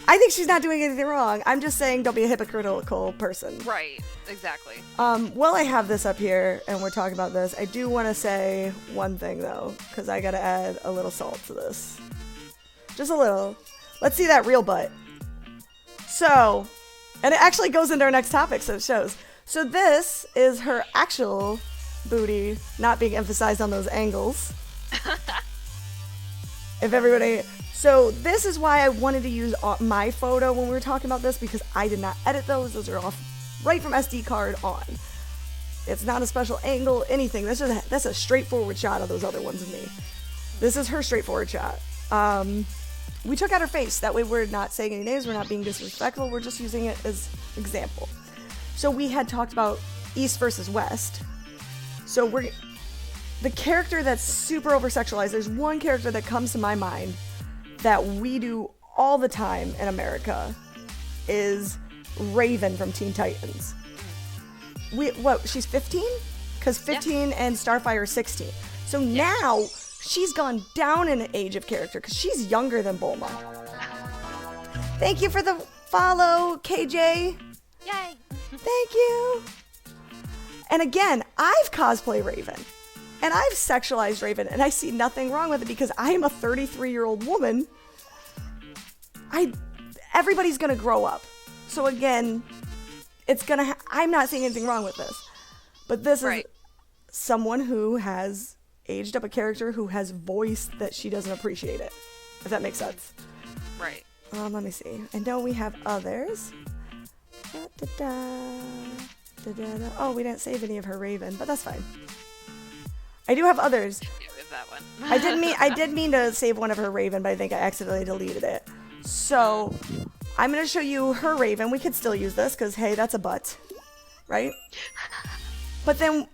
Speaker 1: I think she's not doing anything wrong. I'm just saying don't be a hypocritical person.
Speaker 2: Right, exactly.
Speaker 1: While I have this up here and we're talking about this, I do want to say one thing though, because I gotta add a little salt to this. Just a little. Let's see that real butt. So, and it actually goes into our next topic, so it shows. So this is her actual booty, not being emphasized on those angles. So this is why I wanted to use my photo when we were talking about this, because I did not edit those. Those are off right from SD card on. It's not a special angle, anything. That's a straightforward shot of those other ones of me. This is her straightforward shot. We took out her face. That way we're not saying any names. We're not being disrespectful. We're just using it as example. So we had talked about East versus West. So the character that's super over-sexualized, there's one character that comes to my mind that we do all the time in America is Raven from Teen Titans. She's 15? Because 15 and Starfire are 16. So now she's gone down in age of character because she's younger than Bulma. Thank you for the follow, KJ.
Speaker 2: Yay!
Speaker 1: Thank you. And again, I've cosplayed Raven. And I've sexualized Raven, and I see nothing wrong with it because I am a 33-year-old woman. Everybody's gonna grow up. So again, I'm not seeing anything wrong with this. But this is someone who has aged up a character who has voiced that she doesn't appreciate it. If that makes sense.
Speaker 2: Right.
Speaker 1: Let me see. I know we have others. Oh, we didn't save any of her Raven, but that's fine. I do have others.
Speaker 2: Yeah, we have that one.
Speaker 1: I did mean to save one of her Raven, but I think I accidentally deleted it. So I'm going to show you her Raven. We could still use this because, hey, that's a butt. Right? But then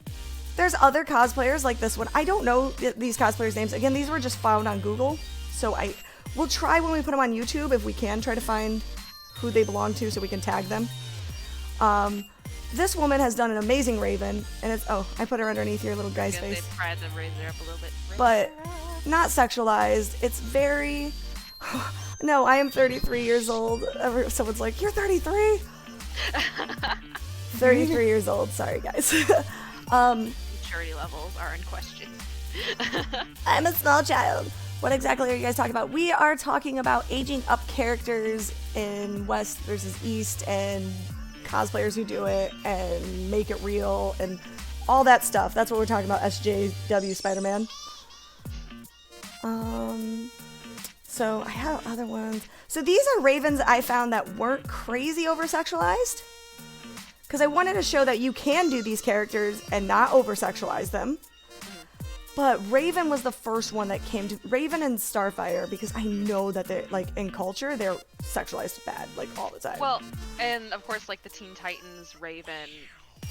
Speaker 1: there's other cosplayers like this one. I don't know these cosplayers' names. Again, these were just found on Google. So we'll try when we put them on YouTube, if we can, try to find who they belong to so we can tag them. this woman has done an amazing Raven, and it's, oh, I put her underneath your little guy's face.
Speaker 2: They tried to raise her up a little bit.
Speaker 1: But not sexualized. It's very, no, I am 33 years old. Someone's like, you're 33? 33 years old, sorry guys.
Speaker 2: Maturity levels are in question.
Speaker 1: I'm a small child. What exactly are you guys talking about? We are talking about aging up characters in West versus East and cosplayers who do it and make it real and all that stuff. That's what we're talking about, SJW Spider-Man. So I have other ones. So these are Ravens I found that weren't crazy over-sexualized. Because I wanted to show that you can do these characters and not over-sexualize them. But Raven was the first one that came to Raven and Starfire, because I know that they're like in culture they're sexualized bad like all the time.
Speaker 2: Well, and of course like the Teen Titans Raven.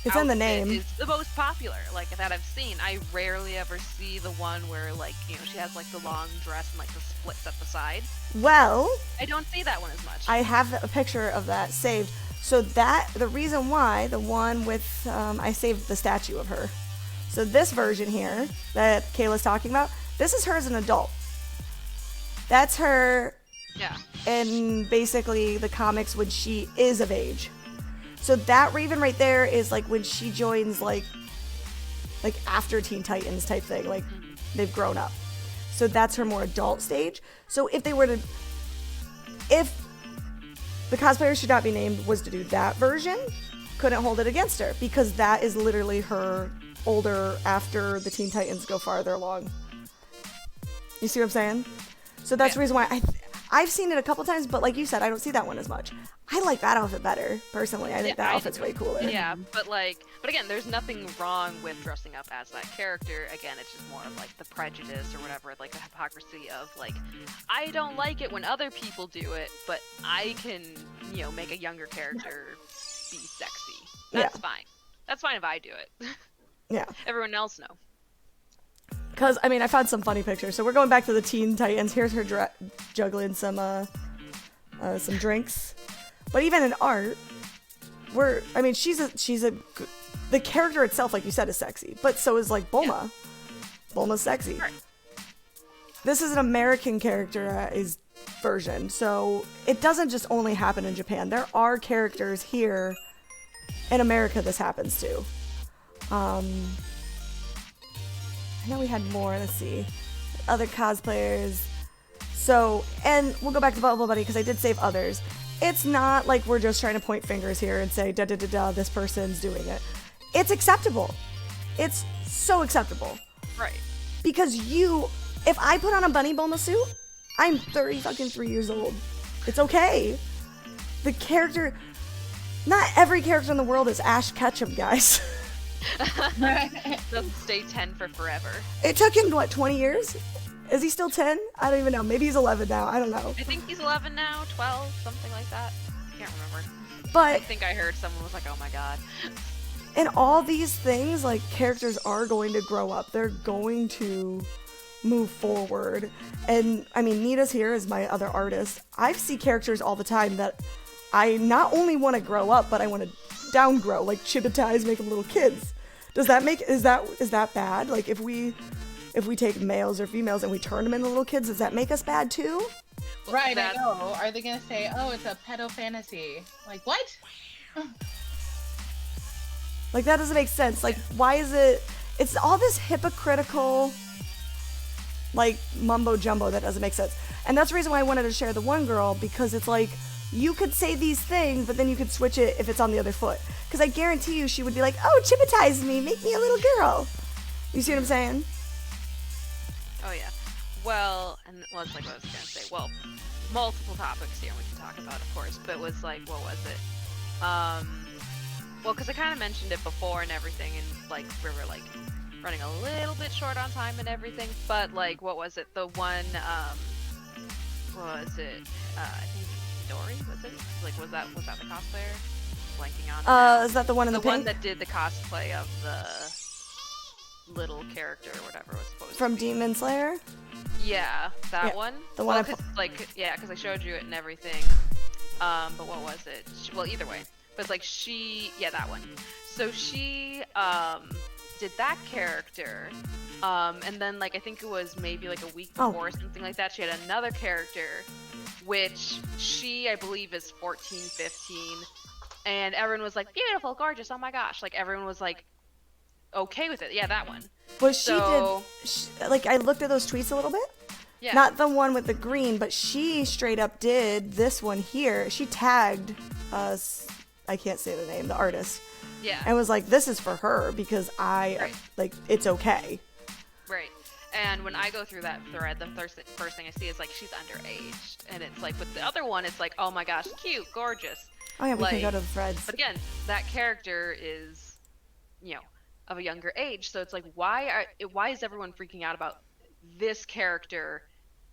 Speaker 1: It's in the name.
Speaker 2: Is the most popular like that I've seen. I rarely ever see the one where like she has like the long dress and like the splits at the side.
Speaker 1: Well,
Speaker 2: I don't see that one as much.
Speaker 1: I have a picture of that saved. So that the reason why the one with I saved the statue of her. So this version here that Kayla's talking about, this is her as an adult. That's her in basically the comics when she is of age. So that Raven right there is like when she joins like after Teen Titans type thing, like they've grown up. So that's her more adult stage. So if the cosplayer should not be named was to do that version, couldn't hold it against her because that is literally her older after the Teen Titans go farther along. You see what I'm saying? So that's the reason why I've seen it a couple times, but like you said, I don't see that one as much. I like that outfit better, personally. I think that outfit's way cooler.
Speaker 2: Yeah, but again, there's nothing wrong with dressing up as that character. Again, it's just more of like the prejudice or whatever, like the hypocrisy of like, I don't like it when other people do it, but I can, make a younger character be sexy. That's fine. That's fine if I do it.
Speaker 1: Yeah.
Speaker 2: Everyone else know.
Speaker 1: Because, I found some funny pictures. So we're going back to the Teen Titans. Here's her juggling some drinks. But even in art, the character itself, like you said, is sexy. But so is like Bulma. Yeah. Bulma's sexy. Right. This is an American character version. So it doesn't just only happen in Japan. There are characters here in America this happens to. I know we had more. Let's see. Other cosplayers. So, and we'll go back to Bubble Buddy because I did save others. It's not like we're just trying to point fingers here and say, da-da-da-da, this person's doing it. It's acceptable. It's so acceptable.
Speaker 2: Right.
Speaker 1: Because if I put on a Bunny Bulma suit, I'm 3 years old. It's okay. The character, not every character in the world is Ash Ketchum, guys.
Speaker 2: Doesn't stay 10 for forever.
Speaker 1: It took him, 20 years? Is he still 10? I don't even know. Maybe he's 11 now. I don't know.
Speaker 2: I think he's 11 now, 12, something like that. I can't remember.
Speaker 1: But
Speaker 2: I think I heard someone was like, oh my god.
Speaker 1: And all these things, like, characters are going to grow up. They're going to move forward. And, Nita's here is my other artist. I see characters all the time that I not only want to grow up, but I want to downgrow, like Chibitize, make them little kids. Is that bad? Like, if we take males or females and we turn them into little kids, does that make us bad too?
Speaker 3: Right, I know. Are they gonna say, oh, it's a pedo fantasy? Like, what?
Speaker 1: Like, that doesn't make sense. Like, why is it's all this hypocritical, like, mumbo jumbo that doesn't make sense. And that's the reason why I wanted to share the one girl, because it's like, you could say these things, but then you could switch it if it's on the other foot. Because I guarantee you she would be like, oh, Chibitize me, make me a little girl. You see what I'm saying?
Speaker 2: Oh, yeah. Well, and it's like what I was going to say. Well, multiple topics here we can talk about, of course, but it was like, what was it? Well, because I kind of mentioned it before and everything, and like, we were like running a little bit short on time and everything, but like, what was it? The one, what was it? I think Dory, was it? Like, was that the cosplayer? Blanking on.
Speaker 1: Is that the one in the pink?
Speaker 2: one that did the cosplay of the little character or whatever it was supposed
Speaker 1: from
Speaker 2: to be.
Speaker 1: Demon Slayer?
Speaker 2: Yeah, that one.
Speaker 1: The one
Speaker 2: because I showed you it and everything. But what was it? Well, either way. But it's like that one. So she did that character. And then like I think it was maybe like a week before or something like that, she had another character, which I believe is 14, 15. And everyone was like, beautiful, gorgeous, oh my gosh. Like everyone was like okay with it. Yeah, that one.
Speaker 1: Well, like I looked at those tweets a little bit.
Speaker 2: Yeah.
Speaker 1: Not the one with the green, but she straight up did this one here. She tagged us, I can't say the name, the artist.
Speaker 2: Yeah.
Speaker 1: And was like, this is for her because like, it's okay.
Speaker 2: Right. And when I go through that thread, the first thing I see is like, she's underage. And it's like, with the other one, it's like, oh my gosh, cute, gorgeous.
Speaker 1: Oh yeah, we can go to the threads.
Speaker 2: But again, that character is, of a younger age. So it's like, why is everyone freaking out about this character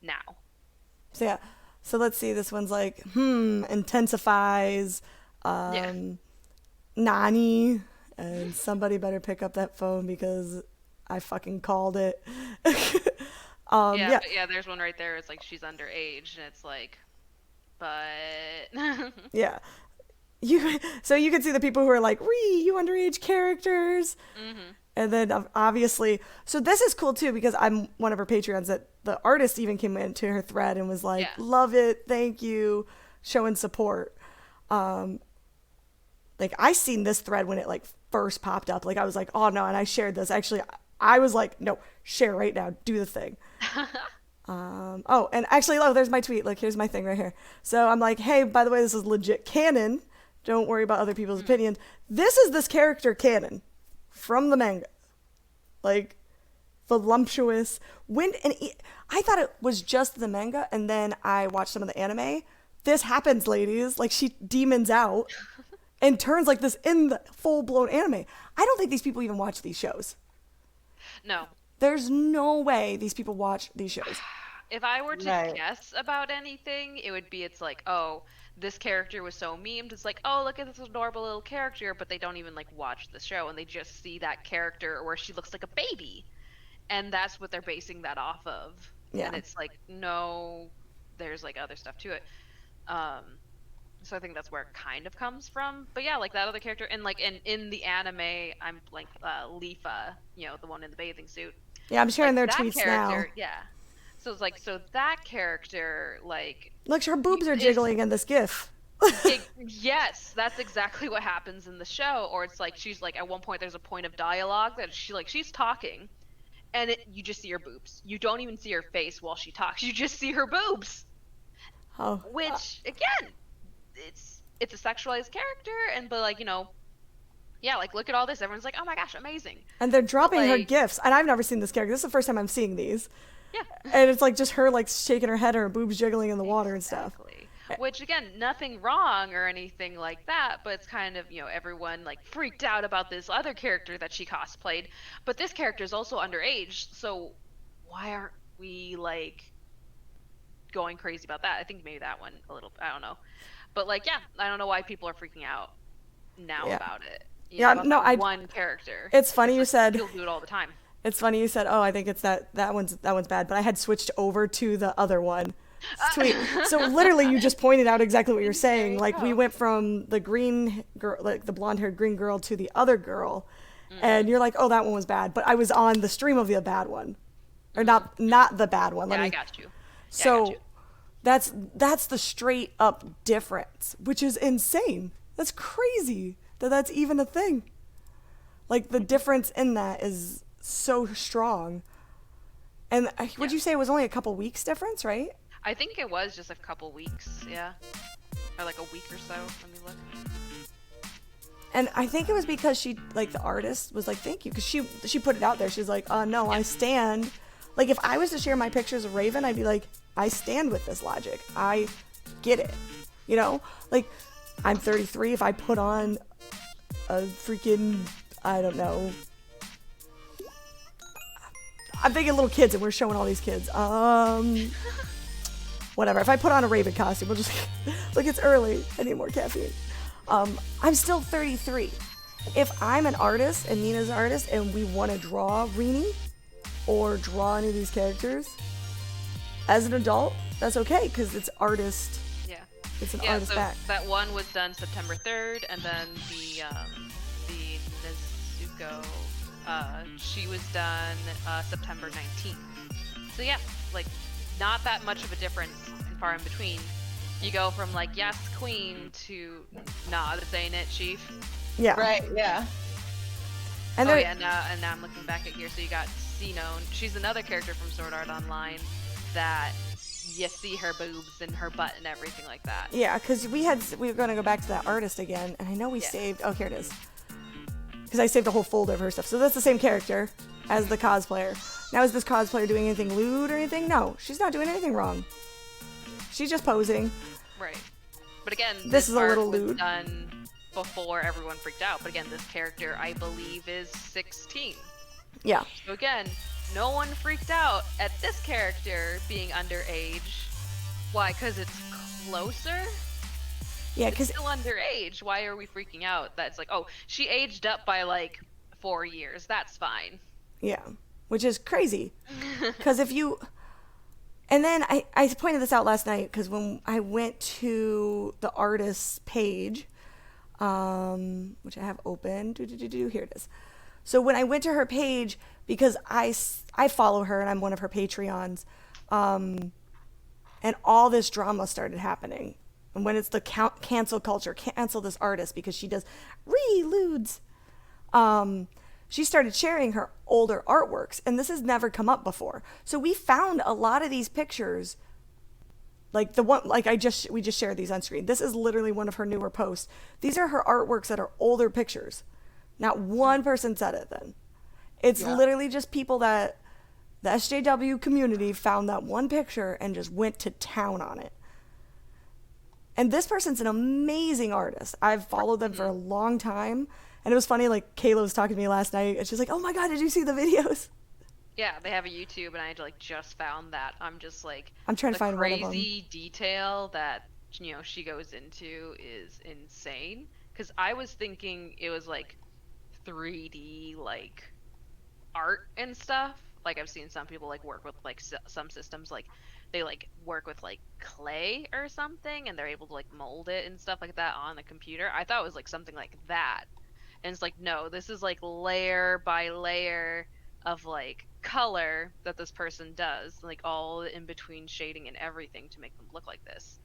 Speaker 2: now?
Speaker 1: So yeah, so let's see. This one's like, intensifies, Nani, and somebody better pick up that phone because I fucking called it.
Speaker 2: Yeah, there's one right there. It's like she's underage, and it's like, but
Speaker 1: yeah. So you can see the people who are like, you underage characters. Mm-hmm. And then obviously, so this is cool too, because I'm one of her Patreons that the artist even came into her thread and was like, love it, thank you, showing support. Like I seen this thread when it like first popped up. Like I was like, oh no, and I shared this. Actually, I was like, no, share right now, do the thing. And actually, there's my tweet. Look, here's my thing right here. So I'm like, hey, by the way, this is legit canon. Don't worry about other people's opinions. This is this character canon from the manga. Like, voluptuous. I thought it was just the manga, and then I watched some of the anime. This happens, ladies. Like, she demons out and turns like this in the full-blown anime. I don't think these people even watch these shows.
Speaker 2: No.
Speaker 1: There's no way these people watch these shows.
Speaker 2: If I were to guess about anything, it would be it's like, oh, this character was so memed. It's like, oh, look at this adorable little character, but they don't even like watch the show and they just see that character where she looks like a baby. And that's what they're basing that off of. Yeah. And it's like, no, there's like other stuff to it. So I think that's where it kind of comes from. But yeah, like that other character, and like in the anime, I'm like Leafa, the one in the bathing suit.
Speaker 1: Yeah, I'm sharing
Speaker 2: like,
Speaker 1: their tweets now.
Speaker 2: Yeah. So it's like, so that character, like...
Speaker 1: Look, her boobs are jiggling in this gif.
Speaker 2: Yes, that's exactly what happens in the show. Or it's like, she's like, at one point there's a point of dialogue that she's talking, and you just see her boobs. You don't even see her face while she talks. You just see her boobs.
Speaker 1: Oh.
Speaker 2: Which, again, it's a sexualized character, but like, yeah, like, look at all this. Everyone's like, oh my gosh, amazing.
Speaker 1: And they're dropping her gifs. And I've never seen this character. This is the first time I'm seeing these.
Speaker 2: Yeah.
Speaker 1: And it's like just her like shaking her head and her boobs jiggling in the water and stuff.
Speaker 2: Which, again, nothing wrong or anything like that, but it's kind of, everyone like freaked out about this other character that she cosplayed. But this character is also underage, so why aren't we like going crazy about that? I think maybe that one a little, I don't know. But like, yeah, I don't know why people are freaking out now about it. One character.
Speaker 1: It's funny you said
Speaker 2: people do it all the time.
Speaker 1: It's funny you said, oh, I think it's that one's bad, but I had switched over to the other one. Tweet. So literally you just pointed out exactly what you're saying. Like we went from the green girl, like the blonde-haired green girl, to the other girl, and you're like, oh, that one was bad. But I was on the stream of the bad one, or not the bad one.
Speaker 2: I got you.
Speaker 1: So that's the straight up difference, which is insane. That's crazy that's even a thing. Like the difference in that is so strong. And would you say it was only a couple weeks difference, right?
Speaker 2: I think it was just a couple weeks, yeah. Or like a week or so. Let me look.
Speaker 1: And I think it was because she, like, the artist was like, thank you. Because she put it out there. She's like, no, I stand. Like, if I was to share my pictures of Raven, I'd be like, I stand with this logic. I get it. Like, I'm 33. If I put on a freaking, I don't know. I'm thinking little kids, and we're showing all these kids. Whatever. If I put on a Raven costume, we'll just look. It's early. I need more caffeine. I'm still 33. If I'm an artist and Nina's an artist, and we want to draw Rini or draw any of these characters as an adult, that's okay because it's artist It's an
Speaker 2: Yeah,
Speaker 1: artist
Speaker 2: so
Speaker 1: back.
Speaker 2: that one was done September 3rd, and then the Nezuko, she was done September 19th. So yeah, like not that much of a difference and far in between. You go from like yes, queen to nah, this ain't it, chief.
Speaker 1: Yeah.
Speaker 3: Right, yeah.
Speaker 1: And
Speaker 2: Oh
Speaker 1: they're-
Speaker 2: yeah, now I'm looking back at here. So you got Sinone. She's another character from Sword Art Online that you see her boobs and her butt and everything like that.
Speaker 1: Yeah, because we were going to go back to that artist again, and I know we
Speaker 2: Yeah.
Speaker 1: saved. Oh, here it is. Because I saved a whole folder of her stuff. So that's the same character as the cosplayer. Now, is this cosplayer doing anything lewd or anything? No, she's not doing anything wrong. She's just posing.
Speaker 2: Right. But again,
Speaker 1: This is a
Speaker 2: art
Speaker 1: little
Speaker 2: was
Speaker 1: lewd.
Speaker 2: done before everyone freaked out. But again, this character I believe is 16.
Speaker 1: Yeah.
Speaker 2: So again, no one freaked out at this character being underage. Why? Because it's closer?
Speaker 1: Yeah,
Speaker 2: It's
Speaker 1: because
Speaker 2: still underage. Why are we freaking out? That's like, oh, she aged up by like 4 years. That's fine.
Speaker 1: yeah, which is crazy. Because if you, and then I pointed this out last night because when I went to the artist's page, which I have open, here it is. So when I went to her page, because I follow her and I'm one of her Patreons, and all this drama started happening. And when it's the cancel culture, cancel this artist because she does reludes. She started sharing her older artworks, and this has never come up before. So we found a lot of these pictures, like the one, like we just shared these on screen. This is literally one of her newer posts. These are her artworks that are older pictures. Not one person said it then. It's literally just people that the SJW community found that one picture and just went to town on it. And this person's an amazing artist. I've followed them for a long time. And it was funny, like, Kayla was talking to me last night, and she's like, oh my God, did you see the videos?
Speaker 2: Yeah, they have a YouTube, and I like just found that. I'm just like,
Speaker 1: I'm trying to
Speaker 2: the
Speaker 1: find one of them.
Speaker 2: crazy detail that she goes into is insane. Because I was thinking it was like 3D like art and stuff. Like I've seen some people like work with like some systems like they like work with like clay or something, and they're able to like mold it and stuff like that on the computer. I thought it was like something like that. And it's like, no, this is like layer by layer of like color that this person does, like all in between shading and everything to make them look like this.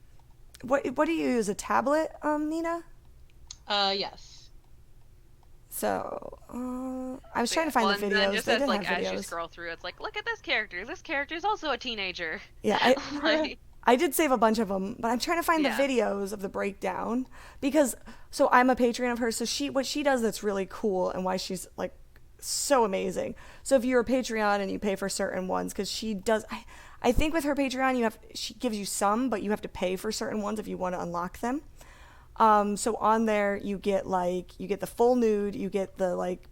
Speaker 1: What do you use, a tablet, Nina?
Speaker 3: Yes.
Speaker 1: So, I was trying to find the
Speaker 2: and then
Speaker 1: videos.
Speaker 2: just
Speaker 1: They
Speaker 2: as
Speaker 1: didn't
Speaker 2: like
Speaker 1: have
Speaker 2: as you
Speaker 1: videos.
Speaker 2: scroll through, it's like, look at this character. This character is also a teenager.
Speaker 1: Yeah,
Speaker 2: Like,
Speaker 1: I did save a bunch of them, but I'm trying to find
Speaker 2: Yeah.
Speaker 1: the videos of the breakdown because so I'm a Patreon of hers. So what she does that's really cool and why she's like so amazing. So if you're a Patreon and you pay for certain ones, because she does, I think with her Patreon she gives you some, but you have to pay for certain ones if you want to unlock them. So on there you get the full nude, you get the like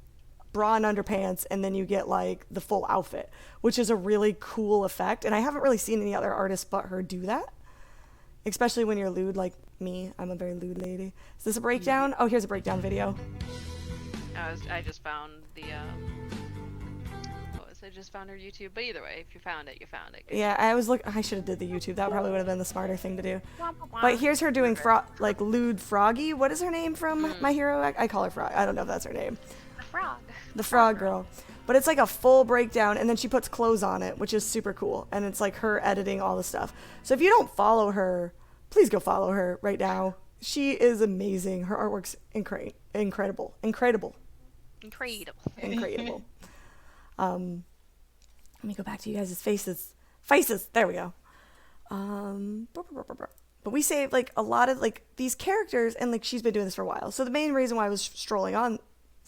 Speaker 1: bra and underpants, and then you get like the full outfit, which is a really cool effect. And I haven't really seen any other artists but her do that, especially when you're lewd like me. I'm a very lewd lady. Is this a breakdown? Oh, here's a breakdown video.
Speaker 2: I just found the I just found her YouTube, but either way, if you found it, you found it.
Speaker 1: Yeah, I should have did the YouTube. That probably would have been the smarter thing to do. But here's her doing like lewd Froggy. What is her name from My Hero? I call her Frog. I don't know if that's her name.
Speaker 2: The frog.
Speaker 1: The frog girl. But it's like a full breakdown, and then she puts clothes on it, which is super cool. And it's like her editing all the stuff. So if you don't follow her, please go follow her right now. She is amazing. Her artwork's incredible. Incredible. Let me go back to you guys' faces. There we go. But we saved like a lot of like these characters, and like she's been doing this for a while. So the main reason why I was strolling on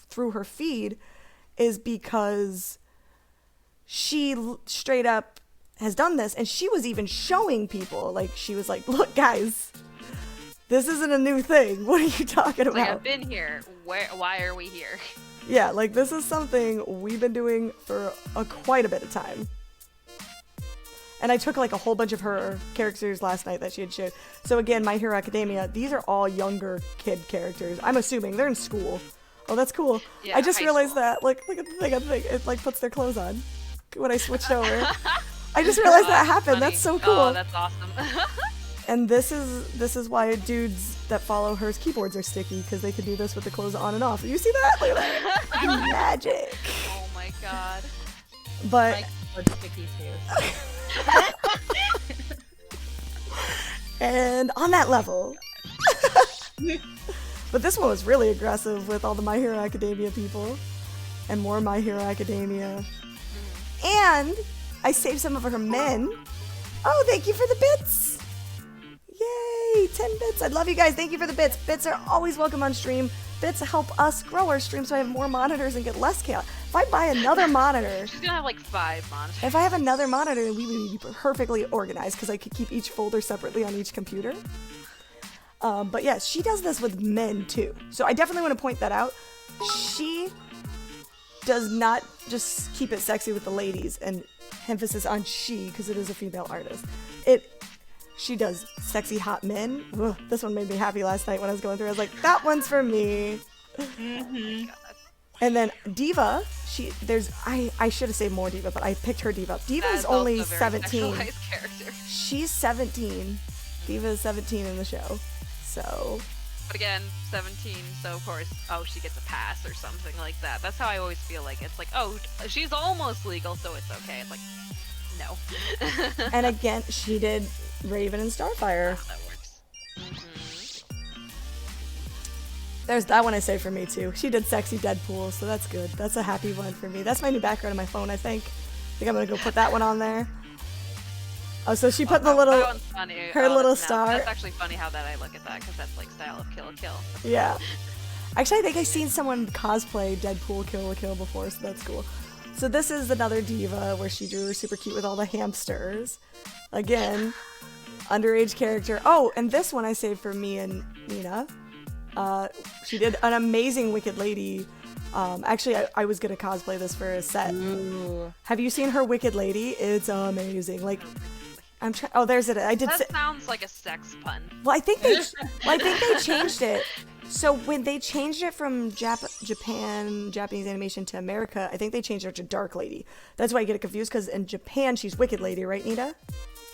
Speaker 1: through her feed is because she straight up has done this, and she was even showing people, like she was like, look guys, this isn't a new thing. What are you talking about?
Speaker 2: Like, I've been here. Why are we here?
Speaker 1: Yeah, like this is something we've been doing for quite a bit of time. And I took like a whole bunch of her characters last night that she had shared. So again, My Hero Academia, these are all younger kid characters. I'm assuming they're in school. Oh, that's cool.
Speaker 2: Yeah,
Speaker 1: I just
Speaker 2: high
Speaker 1: realized
Speaker 2: school.
Speaker 1: that. Look at the thing. It like puts their clothes on when I switched over. I just realized that happened.
Speaker 2: Funny.
Speaker 1: That's so cool.
Speaker 2: Oh, that's awesome.
Speaker 1: And this is why dudes that follow hers keyboards are sticky, because they can do this with the clothes on and off. You see that? Look at that. Magic.
Speaker 2: Oh my god.
Speaker 1: But
Speaker 3: My keyboard's sticky too.
Speaker 1: and on that level. But this one was really aggressive with all the My Hero Academia people. And more My Hero Academia. And I saved some of her men. Oh, thank you for the bits. Yay, 10 bits. I love you guys. Thank you for the bits. Bits are always welcome on stream. Bits help us grow our stream so I have more monitors and get less chaos. If I buy another monitor,
Speaker 2: She's gonna have like 5 monitors.
Speaker 1: if I have another monitor, we would be perfectly organized because I could keep each folder separately on each computer. But yes, she does this with men too. So I definitely want to point that out. She does not just keep it sexy with the ladies, and emphasis on she because it is a female artist. She does sexy hot men. Ugh, this one made me happy last night when I was going through. I was like, that one's for me.
Speaker 2: God.
Speaker 1: And then Diva, I should have saved more Diva, but I picked her Diva. Diva
Speaker 2: That
Speaker 1: is
Speaker 2: is
Speaker 1: only
Speaker 2: also a very
Speaker 1: 17.
Speaker 2: sexualized character.
Speaker 1: She's 17. Diva is 17 in the show. So
Speaker 2: But again, 17, so of course, she gets a pass or something like that. That's how I always feel like it's like, she's almost legal, so it's okay. It's like, no.
Speaker 1: and again, she did Raven and Starfire.
Speaker 2: That works.
Speaker 1: There's that one I say for me too. She did Sexy Deadpool, so that's good. That's a happy one for me. That's my new background on my phone, I think. I think I'm gonna go put that one on there. Oh, so she put the
Speaker 2: That
Speaker 1: little,
Speaker 2: one's funny.
Speaker 1: her little
Speaker 2: That's
Speaker 1: star.
Speaker 2: That's actually funny how that I look at that, because that's like style of Kill la Kill.
Speaker 1: Yeah. Actually, I think I've seen someone cosplay Deadpool Kill la Kill before, so that's cool. So this is another Diva where she drew her super cute with all the hamsters. Again, underage character. Oh, and this one I saved for me and Nina. She did an amazing Wicked Lady. Actually, I was gonna cosplay this for a set.
Speaker 3: Ooh.
Speaker 1: Have you seen her Wicked Lady? It's amazing. Like, I'm trying. Oh, there's it. I did.
Speaker 2: That sounds like a sex pun.
Speaker 1: Well, I think they changed it. So when they changed it from Japanese animation to America, I think they changed it to Dark Lady. That's why I get it confused, because in Japan she's Wicked Lady, right, Nita?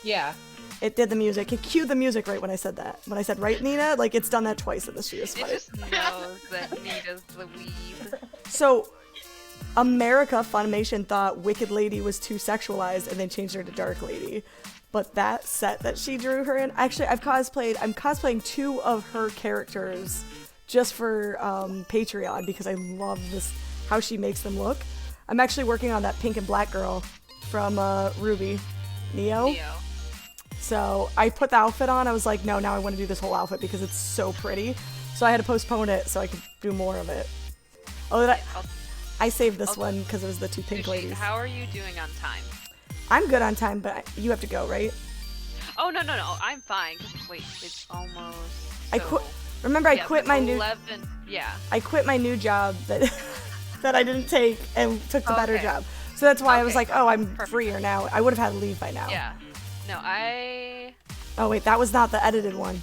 Speaker 3: Yeah.
Speaker 1: It did the music. It cued the music right when I said that. When I said right, Nina, like it's done that twice in the series.
Speaker 2: It just knows that Nita's the weeb.
Speaker 1: So America Funimation thought Wicked Lady was too sexualized, and they changed her to Dark Lady. But that set that she drew her in, actually, I'm cosplaying 2 of her characters just for Patreon because I love this, how she makes them look. I'm actually working on that pink and black girl from Ruby, Neo. So I put the outfit on. I was like, no, now I want to do this whole outfit because it's so pretty. So I had to postpone it so I could do more of it. Oh, I saved this one because it was the 2 pink
Speaker 2: Sushi,
Speaker 1: ladies.
Speaker 2: how are you doing on time?
Speaker 1: I'm good on time, but you have to go, right?
Speaker 2: Oh, no, I'm fine. Wait, it's almost...
Speaker 1: I quit. Remember, I quit my new.
Speaker 2: 11, yeah.
Speaker 1: I quit my new job that that I didn't take and took the better
Speaker 2: Okay.
Speaker 1: job. So that's why I was like, oh, I'm
Speaker 2: Perfect.
Speaker 1: freer now. I would have had to leave by now.
Speaker 2: Yeah. No,
Speaker 1: Oh wait, that was not the edited one.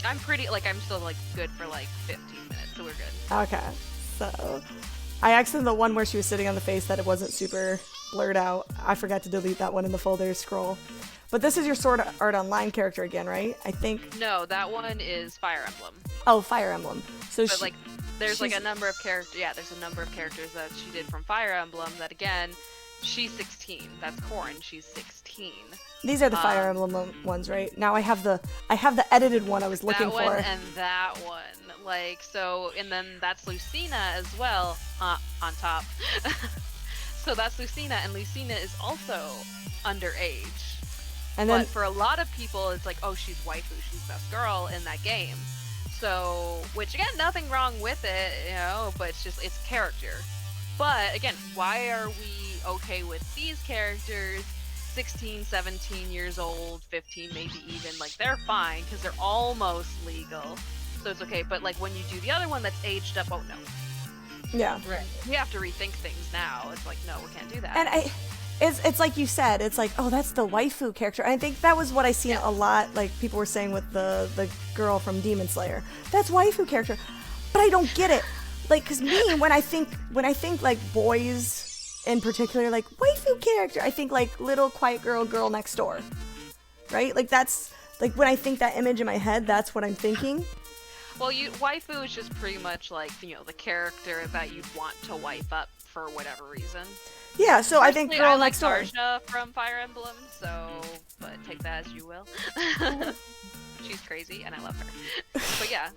Speaker 2: I'm still like good for like 15 minutes, so we're good.
Speaker 1: Okay, so I accidentally the one where she was sitting on the face that it wasn't super blurred out. I forgot to delete that one in the folder scroll. But this is your Sword Art Online character again, right? I think.
Speaker 2: No, that one is Fire Emblem.
Speaker 1: Oh, Fire Emblem. So
Speaker 2: But like, there's like
Speaker 1: she's-
Speaker 2: a number of characters. Yeah, there's a number of characters that she did from Fire Emblem. That again, she's 16. That's Corrin. She's 16.
Speaker 1: These are the Fire Emblem ones, right? Now I have the edited one I was looking
Speaker 2: That one
Speaker 1: for.
Speaker 2: and that one. Like so, and then that's Lucina as well. On top. So that's Lucina, and Lucina is also underage.
Speaker 1: And then
Speaker 2: But for a lot of people, it's like, oh, she's waifu, she's best girl in that game. So, which again, nothing wrong with it, but it's character. But again, why are we okay with these characters, 16, 17 years old, 15 maybe even, like they're fine because they're almost legal. So it's okay, but like when you do the other one that's aged up, oh no.
Speaker 1: yeah.
Speaker 3: Right.
Speaker 2: We have to rethink things now. It's like, no, we can't do that.
Speaker 1: And it's like you said, it's like, oh, that's the waifu character. And I think that was what I seen a lot, like people were saying with the girl from Demon Slayer. That's waifu character. But I don't get it. Like, cause me, when I think like boys in particular, like waifu character, I think like little quiet girl next door. Right? Like that's Like when I think that image in my head, that's what I'm thinking.
Speaker 2: Well, waifu is just pretty much like, you know, the character that you'd want to wipe up for whatever reason.
Speaker 1: Yeah, so I think
Speaker 2: Personally,
Speaker 1: Girl
Speaker 2: I like
Speaker 1: Next Door.
Speaker 2: Tarja from Fire Emblem, so, but take that as you will. She's crazy, and I love her. But yeah,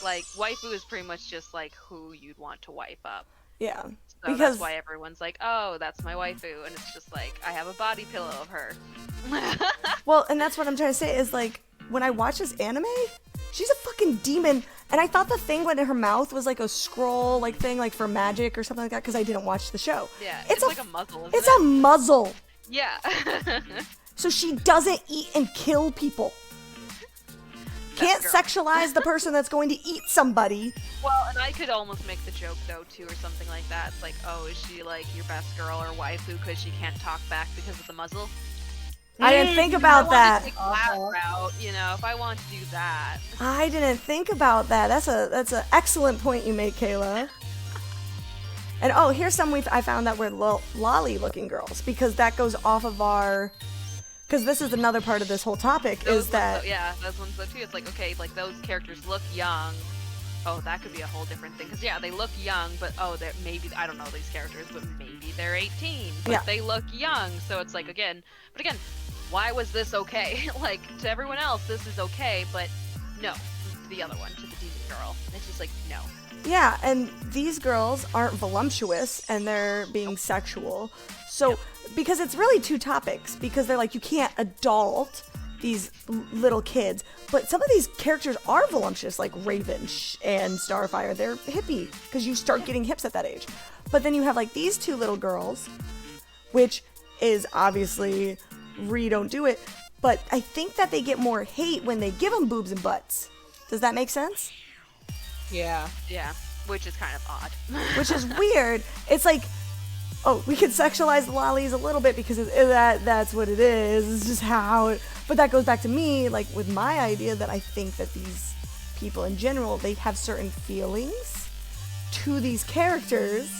Speaker 2: like, waifu is pretty much just like who you'd want to wipe up.
Speaker 1: Yeah.
Speaker 2: So
Speaker 1: Because
Speaker 2: that's why everyone's like, oh, that's my waifu, and it's just like, I have a body pillow of her.
Speaker 1: well, and that's what I'm trying to say is like when I watch this anime, she's a fucking demon, and I thought the thing went in her mouth was like a scroll like thing like for magic or something like that because I didn't watch the show.
Speaker 2: Yeah, it's like a muzzle. Isn't
Speaker 1: It's
Speaker 2: it?
Speaker 1: a muzzle.
Speaker 2: Yeah.
Speaker 1: So she doesn't eat and kill people. Can't
Speaker 2: girl.
Speaker 1: sexualize the person that's going to eat somebody.
Speaker 2: Well, and I could almost make the joke though too, or something like that. It's like, oh, is she like your best girl or waifu because she can't talk back because of the muzzle?
Speaker 1: I didn't think about that.
Speaker 2: Take that route, you know, if I want to do that.
Speaker 1: I didn't think about that. That's an excellent point you make, Kayla. And oh, here's some I found that were lolly-looking girls because that goes off of our. Because this is another part of this whole topic is that.
Speaker 2: Yeah, those ones though too. It's like, okay, like those characters look young. Oh, that could be a whole different thing. Because yeah, they look young, but oh, they're maybe I don't know these characters, but maybe they're 18. But
Speaker 1: Yeah.
Speaker 2: they look young, so it's like again. Why was this okay? Like, to everyone else, this is okay, but no, to the other one, to the demon girl. It's just like, no.
Speaker 1: Yeah, and these girls aren't voluptuous and they're being sexual. So, because it's really two topics, because they're like, you can't adult these little kids, but some of these characters are voluptuous, like Raven and Starfire. They're hippie, because you start getting hips at that age. But then you have like these two little girls, which is obviously don't do it, but I think that they get more hate when they give them boobs and butts. Does that make sense?
Speaker 3: Yeah.
Speaker 2: Yeah, which is kind of odd.
Speaker 1: Which is weird. It's like, oh, we could sexualize the lollies a little bit because that's what it is. It's just how it. But that goes back to me, like with my idea that I think that these people in general, they have certain feelings to these characters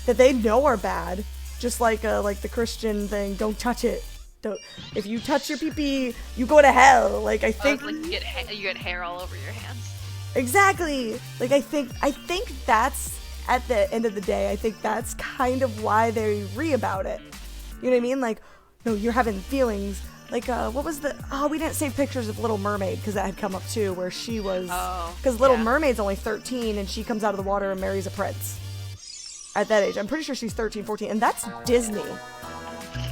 Speaker 1: that they know are bad. Just like the Christian thing, don't touch it. Don't. If you touch your pee-pee, you go to hell. Like I think.
Speaker 2: Like you get hair all over your hands.
Speaker 1: Exactly. Like I think that's at the end of the day, I think that's kind of why they about it. You know what I mean? Like, no, you're having feelings. Like, what was we didn't save pictures of Little Mermaid because that had come up too, where she was, because Little Mermaid's only 13 and she comes out of the water and marries a prince. At that age, I'm pretty sure she's 13, 14, and that's Disney.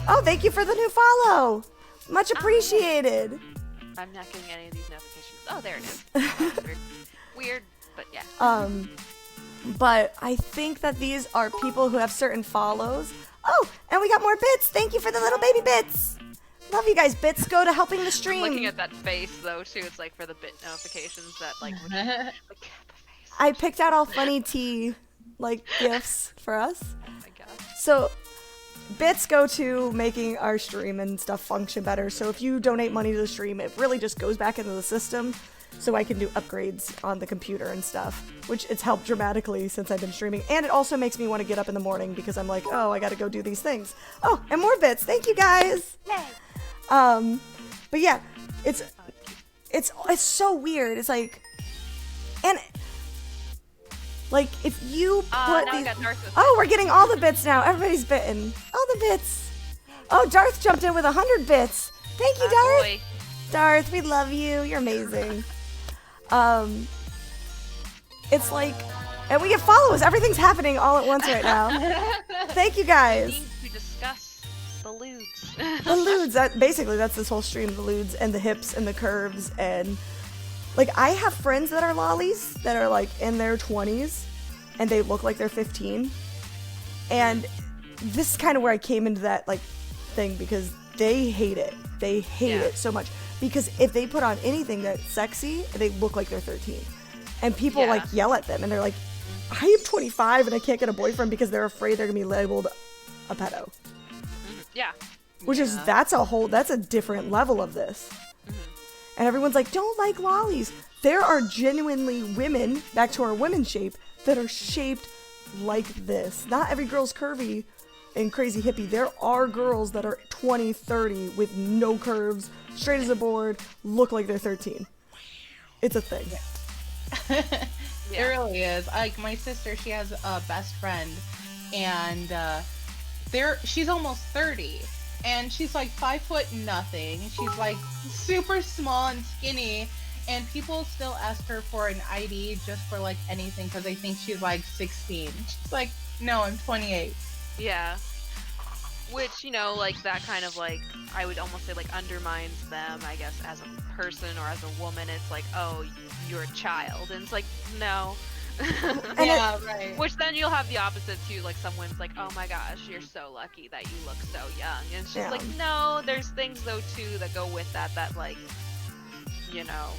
Speaker 1: Oh, thank you for the new follow. Much appreciated.
Speaker 2: I'm not getting any of these notifications. Oh, there it is. Weird, but yeah.
Speaker 1: But I think that these are people who have certain follows. Oh, and we got more bits. Thank you for the little baby bits. Love you guys. Bits go to helping the stream.
Speaker 2: Looking at that face though too, it's like for the bit notifications that like would the face.
Speaker 1: I picked out all funny tea like gifts for us.
Speaker 2: Oh my god.
Speaker 1: So bits go to making our stream and stuff function better. So if you donate money to the stream, it really just goes back into the system. So I can do upgrades on the computer and stuff, which it's helped dramatically since I've been streaming. And it also makes me want to get up in the morning because I'm like, oh, I got to go do these things. Oh, and more bits. Thank you guys.
Speaker 2: Yay.
Speaker 1: But yeah, it's so weird. It's like, and like if you put
Speaker 2: now
Speaker 1: these,
Speaker 2: we got Darth with
Speaker 1: oh, we're getting all the bits now. Everybody's bitten. All the bits. Oh, Darth jumped in with 100 bits. Thank you, Darth.
Speaker 2: boy.
Speaker 1: Darth, we love you. You're amazing. It's like, and we get follows. Everything's happening all at once right now. Thank you
Speaker 2: We
Speaker 1: guys.
Speaker 2: need to discuss the lewds.
Speaker 1: The lewds, that's this whole stream, the lewds and the hips and the curves, and like I have friends that are lollies that are like in their 20s and they look like they're 15. And this is kind of where I came into that like thing because they hate it. They hate it so much because if they put on anything that's sexy, they look like they're 13. And people like yell at them and they're like, I am 25 and I can't get a boyfriend because they're afraid they're gonna be labeled a pedo.
Speaker 2: Yeah.
Speaker 1: Which is, that's a different level of this. And everyone's like, don't like lollies. There are genuinely women, back to our women shape, that are shaped like this. Not every girl's curvy in Crazy Hippie, there are girls that are 20, 30 with no curves, straight as a board, look like they're 13. It's a thing.
Speaker 3: It really is. Like my sister, she has a best friend, and she's almost 30, and she's like 5'0" She's like super small and skinny, and people still ask her for an ID just for like anything because they think she's like 16. She's like, no, I'm 28.
Speaker 2: Yeah. Which, you know, like that kind of like, I would almost say like undermines them, I guess, as a person or as a woman. It's like, oh, you're a child. And it's like, no.
Speaker 3: Yeah, right.
Speaker 2: Which then you'll have the opposite too. Like someone's like, oh my gosh, you're so lucky that you look so young. And it's just like, no, there's things though too that go with that like, you know,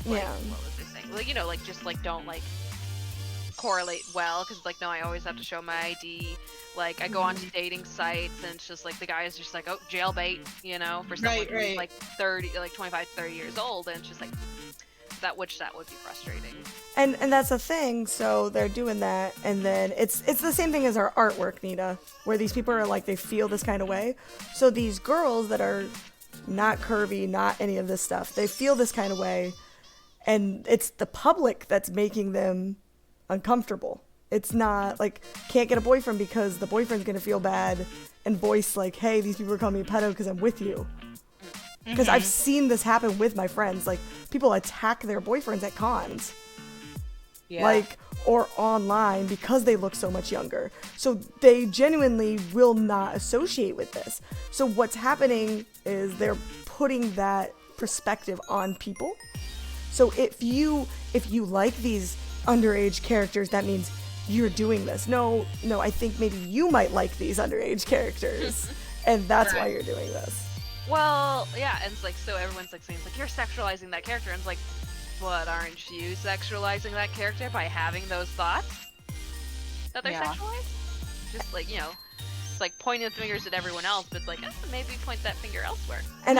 Speaker 2: like, what was I saying? Like, you know, like just like don't like correlate well, because like, no, I always have to show my ID. Like I go onto dating sites and it's just like the guy is just like, oh, jailbait, you know, for someone who's like 30, like 25 to 30 years old, and it's just like that would be frustrating.
Speaker 1: And that's the thing. So they're doing that, and then it's the same thing as our artwork, Nita, where these people are like, they feel this kind of way. So these girls that are not curvy, not any of this stuff, they feel this kind of way, and it's the public that's making them uncomfortable. It's not like, can't get a boyfriend because the boyfriend's gonna feel bad and voice like, hey, these people are calling me a pedo because I'm with you. Because I've seen this happen with my friends. Like, people attack their boyfriends at cons. Yeah. Like, or online because they look so much younger. So they genuinely will not associate with this. So what's happening is they're putting that perspective on people. So if you like these underage characters, that means you're doing this. No, I think maybe you might like these underage characters. And that's why you're doing this.
Speaker 2: Well, yeah, and it's like, so everyone's like saying, it's like, you're sexualizing that character, and it's like, but aren't you sexualizing that character by having those thoughts that they're sexualized? Just like, you know, it's like pointing the fingers at everyone else, but it's like, maybe point that finger elsewhere. And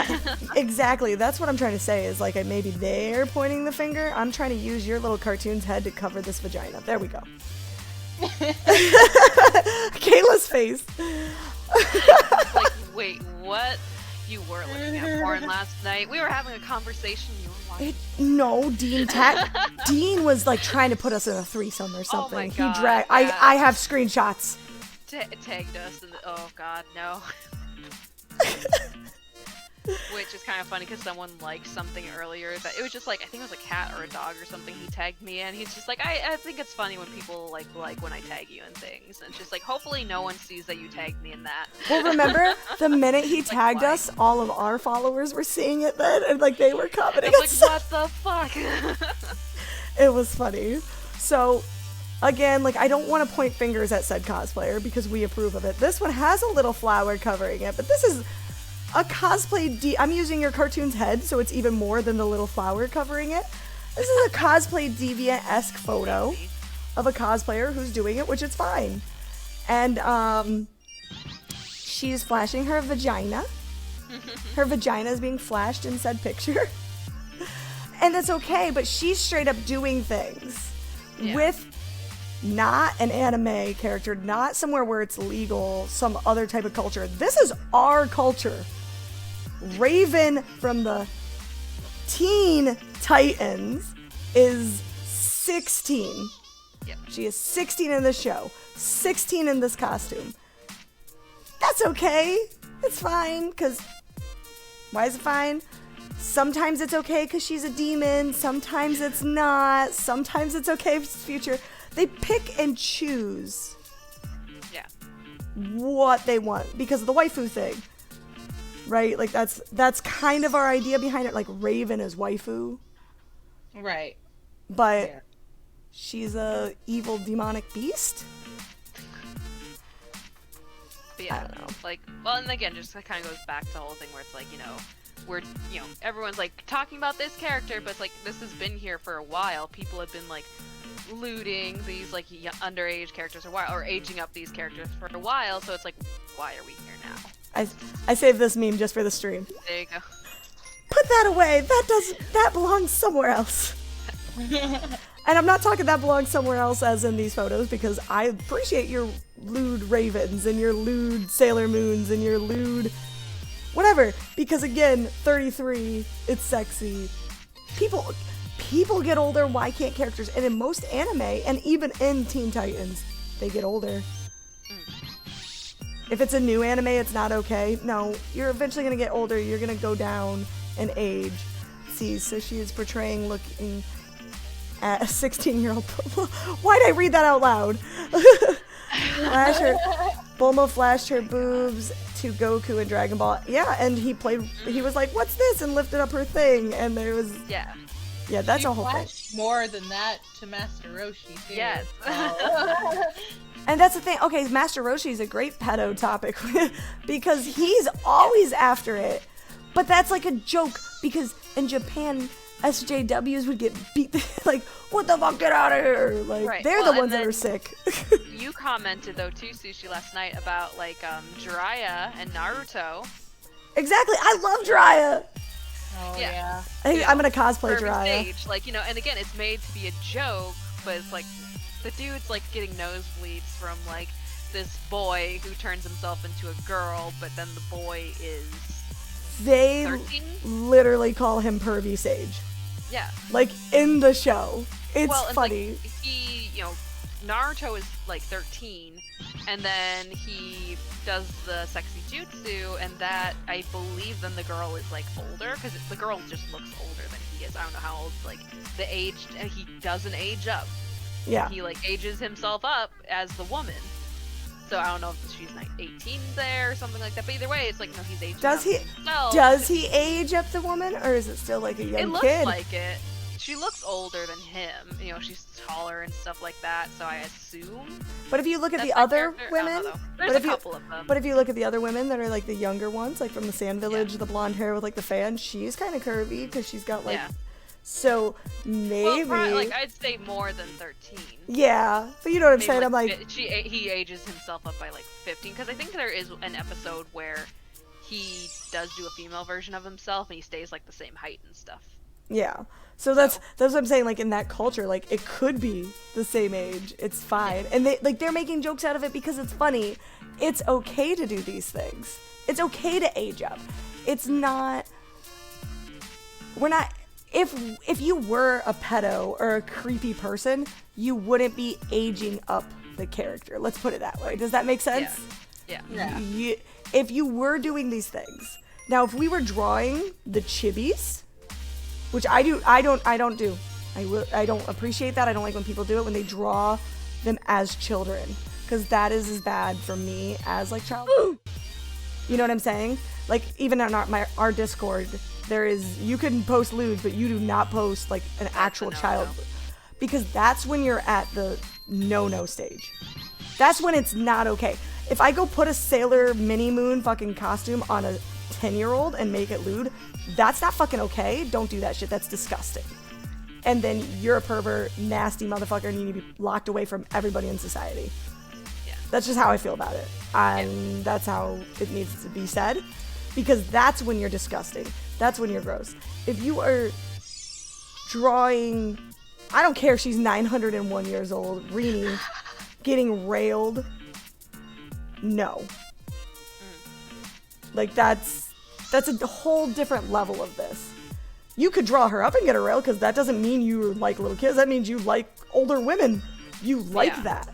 Speaker 1: exactly, that's what I'm trying to say, is like, maybe they're pointing the finger. I'm trying to use your little cartoon's head to cover this vagina. There we go. Kayla's face.
Speaker 2: Like, wait, what? You were looking at porn last night. We were having a conversation. You were watching.
Speaker 1: No, Dean was like trying to put us in a threesome or something.
Speaker 2: Oh my God,
Speaker 1: he dragged. Yeah. I have screenshots.
Speaker 2: Tagged us, and oh God, no. Which is kind of funny because someone liked something earlier that it was just like, I think it was a cat or a dog or something. He tagged me in. He's just like, I think it's funny when people like when I tag you in things. And it's just like, hopefully no one sees that you tagged me in that.
Speaker 1: Well, remember the minute he tagged us, all of our followers were seeing it then, and like they were commenting.
Speaker 2: I was like, what the fuck?
Speaker 1: It was funny. So again, like, I don't want to point fingers at said cosplayer because we approve of it. This one has a little flower covering it, but this is a cosplay I'm using your cartoon's head, so it's even more than the little flower covering it. This is a cosplay deviant-esque photo of a cosplayer who's doing it, which is fine. And she's flashing her vagina. Her vagina is being flashed in said picture. And that's okay, but she's straight up doing things with not an anime character, not somewhere where it's legal, some other type of culture. This is our culture. Raven from the Teen Titans is 16.
Speaker 2: Yep.
Speaker 1: She is 16 in the show, 16 in this costume. That's okay. It's fine, because why is it fine? Sometimes it's okay because she's a demon. Sometimes it's not. Sometimes it's okay if it's future. They pick and choose what they want because of the waifu thing. Right? Like, that's kind of our idea behind it. Like, Raven is waifu.
Speaker 3: Right.
Speaker 1: But she's a evil demonic beast?
Speaker 2: But yeah,
Speaker 1: I don't know.
Speaker 2: Like, well, and again, just kind of goes back to the whole thing where it's like, you know, we're, you know, everyone's like talking about this character, but it's like, this has been here for a while. People have been like looting these like underage characters or aging up these characters for a while, so it's like, why are we here now?
Speaker 1: I saved this meme just for the stream.
Speaker 2: There you go.
Speaker 1: Put that away. That belongs somewhere else. And I'm not talking that belongs somewhere else as in these photos, because I appreciate your lewd ravens and your lewd Sailor Moons and your lewd whatever. Because again, 33, it's sexy. People get older. Why can't characters? And in most anime, and even in Teen Titans, they get older. If it's a new anime, it's not okay. No, you're eventually going to get older. You're going to go down in age. See, so she is portraying looking at a 16-year-old. Why'd I read that out loud? Bulma flashed her boobs to Goku in Dragon Ball. Yeah, and he was like, what's this? And lifted up her thing. And there was...
Speaker 2: Yeah.
Speaker 1: Yeah, that's
Speaker 3: she
Speaker 1: a whole thing.
Speaker 3: flashed more than that to Master Roshi, too.
Speaker 2: Yes.
Speaker 3: So.
Speaker 1: And that's the thing. Okay, Master Roshi is a great pedo topic because he's always after it. But that's like a joke because in Japan, SJWs would get beat. Like, what the fuck, get out of here. Like,
Speaker 2: Right.
Speaker 1: they're
Speaker 2: Well,
Speaker 1: the ones
Speaker 2: and
Speaker 1: that are
Speaker 2: then-
Speaker 1: sick.
Speaker 2: You commented though too, Sushi, last night about like Jiraiya and Naruto.
Speaker 1: Exactly. I love Jiraiya.
Speaker 3: Oh,
Speaker 2: Yeah.
Speaker 3: yeah.
Speaker 1: Hey, I'm going to cosplay
Speaker 2: Urban
Speaker 1: Jiraiya.
Speaker 2: stage, like, you know, and again, it's made to be a joke, but it's like the dude's like getting nosebleeds from like this boy who turns himself into a girl, but then the boy is
Speaker 1: They
Speaker 2: 13.
Speaker 1: literally call him Pervy Sage.
Speaker 2: Yeah.
Speaker 1: Like, in the show. It's
Speaker 2: Well, and
Speaker 1: funny.
Speaker 2: like he, you know, Naruto is like 13, and then he does the sexy jutsu, and that I believe then the girl is like older because the girl just looks older than he is. I don't know how old. Like the age, and he doesn't age up.
Speaker 1: Yeah.
Speaker 2: He like ages himself up as the woman. So I don't know if she's like 18 there or something like that. But either way, it's like no, he's aging.
Speaker 1: Does
Speaker 2: up
Speaker 1: he-
Speaker 2: himself.
Speaker 1: Does he age up the woman, or is it still like a young
Speaker 2: It looks
Speaker 1: kid?
Speaker 2: like it. She looks older than him. You know, she's taller and stuff like that. So I assume.
Speaker 1: But if you look at
Speaker 2: That's
Speaker 1: the
Speaker 2: my
Speaker 1: other
Speaker 2: character. I don't
Speaker 1: women,
Speaker 2: know, though.
Speaker 1: but
Speaker 2: There's
Speaker 1: if
Speaker 2: a
Speaker 1: you-
Speaker 2: couple of them.
Speaker 1: but if you look at the other women that are like the younger ones, like from the Sand Village, the blonde hair with like the fan, she's kind of curvy because she's got like.
Speaker 2: Yeah.
Speaker 1: So
Speaker 2: Well,
Speaker 1: maybe.
Speaker 2: probably, like I'd say more than 13.
Speaker 1: Yeah, but you know what I'm
Speaker 2: Maybe,
Speaker 1: saying. I'm like,
Speaker 2: he ages himself up by like 15 because I think there is an episode where he does do a female version of himself and he stays like the same height and stuff.
Speaker 1: yeah. So that's what I'm saying. Like in that culture, like it could be the same age. It's fine, and they're making jokes out of it because it's funny. It's okay to do these things. It's okay to age up. It's not. We're not. If you were a pedo or a creepy person, you wouldn't be aging up the character. Let's put it that way. Does that make sense?
Speaker 2: Yeah.
Speaker 3: Yeah.
Speaker 1: If you were doing these things, now if we were drawing the chibis, which I don't do. I don't appreciate that. I don't like when people do it when they draw them as children, because that is as bad for me as like child. You know what I'm saying? Like even on our Discord, you can post lewd, but you do not post like an actual
Speaker 2: no-no.
Speaker 1: child, because that's when you're at the no stage. That's when it's not okay. If I go put a Sailor Mini Moon fucking costume on a 10-year-old and make it lewd, that's not fucking okay. Don't do that shit. That's disgusting. And then you're a pervert, nasty motherfucker, and you need to be locked away from everybody in society.
Speaker 2: Yeah.
Speaker 1: That's just how I feel about it. And that's how it needs to be said. Because that's when you're disgusting. That's when you're gross. If you are drawing, I don't care if she's 901 years old, Rini, getting railed, no. Like that's a whole different level of this. You could draw her up and get her railed, because that doesn't mean you like little kids. That means you like older women. You like
Speaker 2: Yeah.
Speaker 1: that.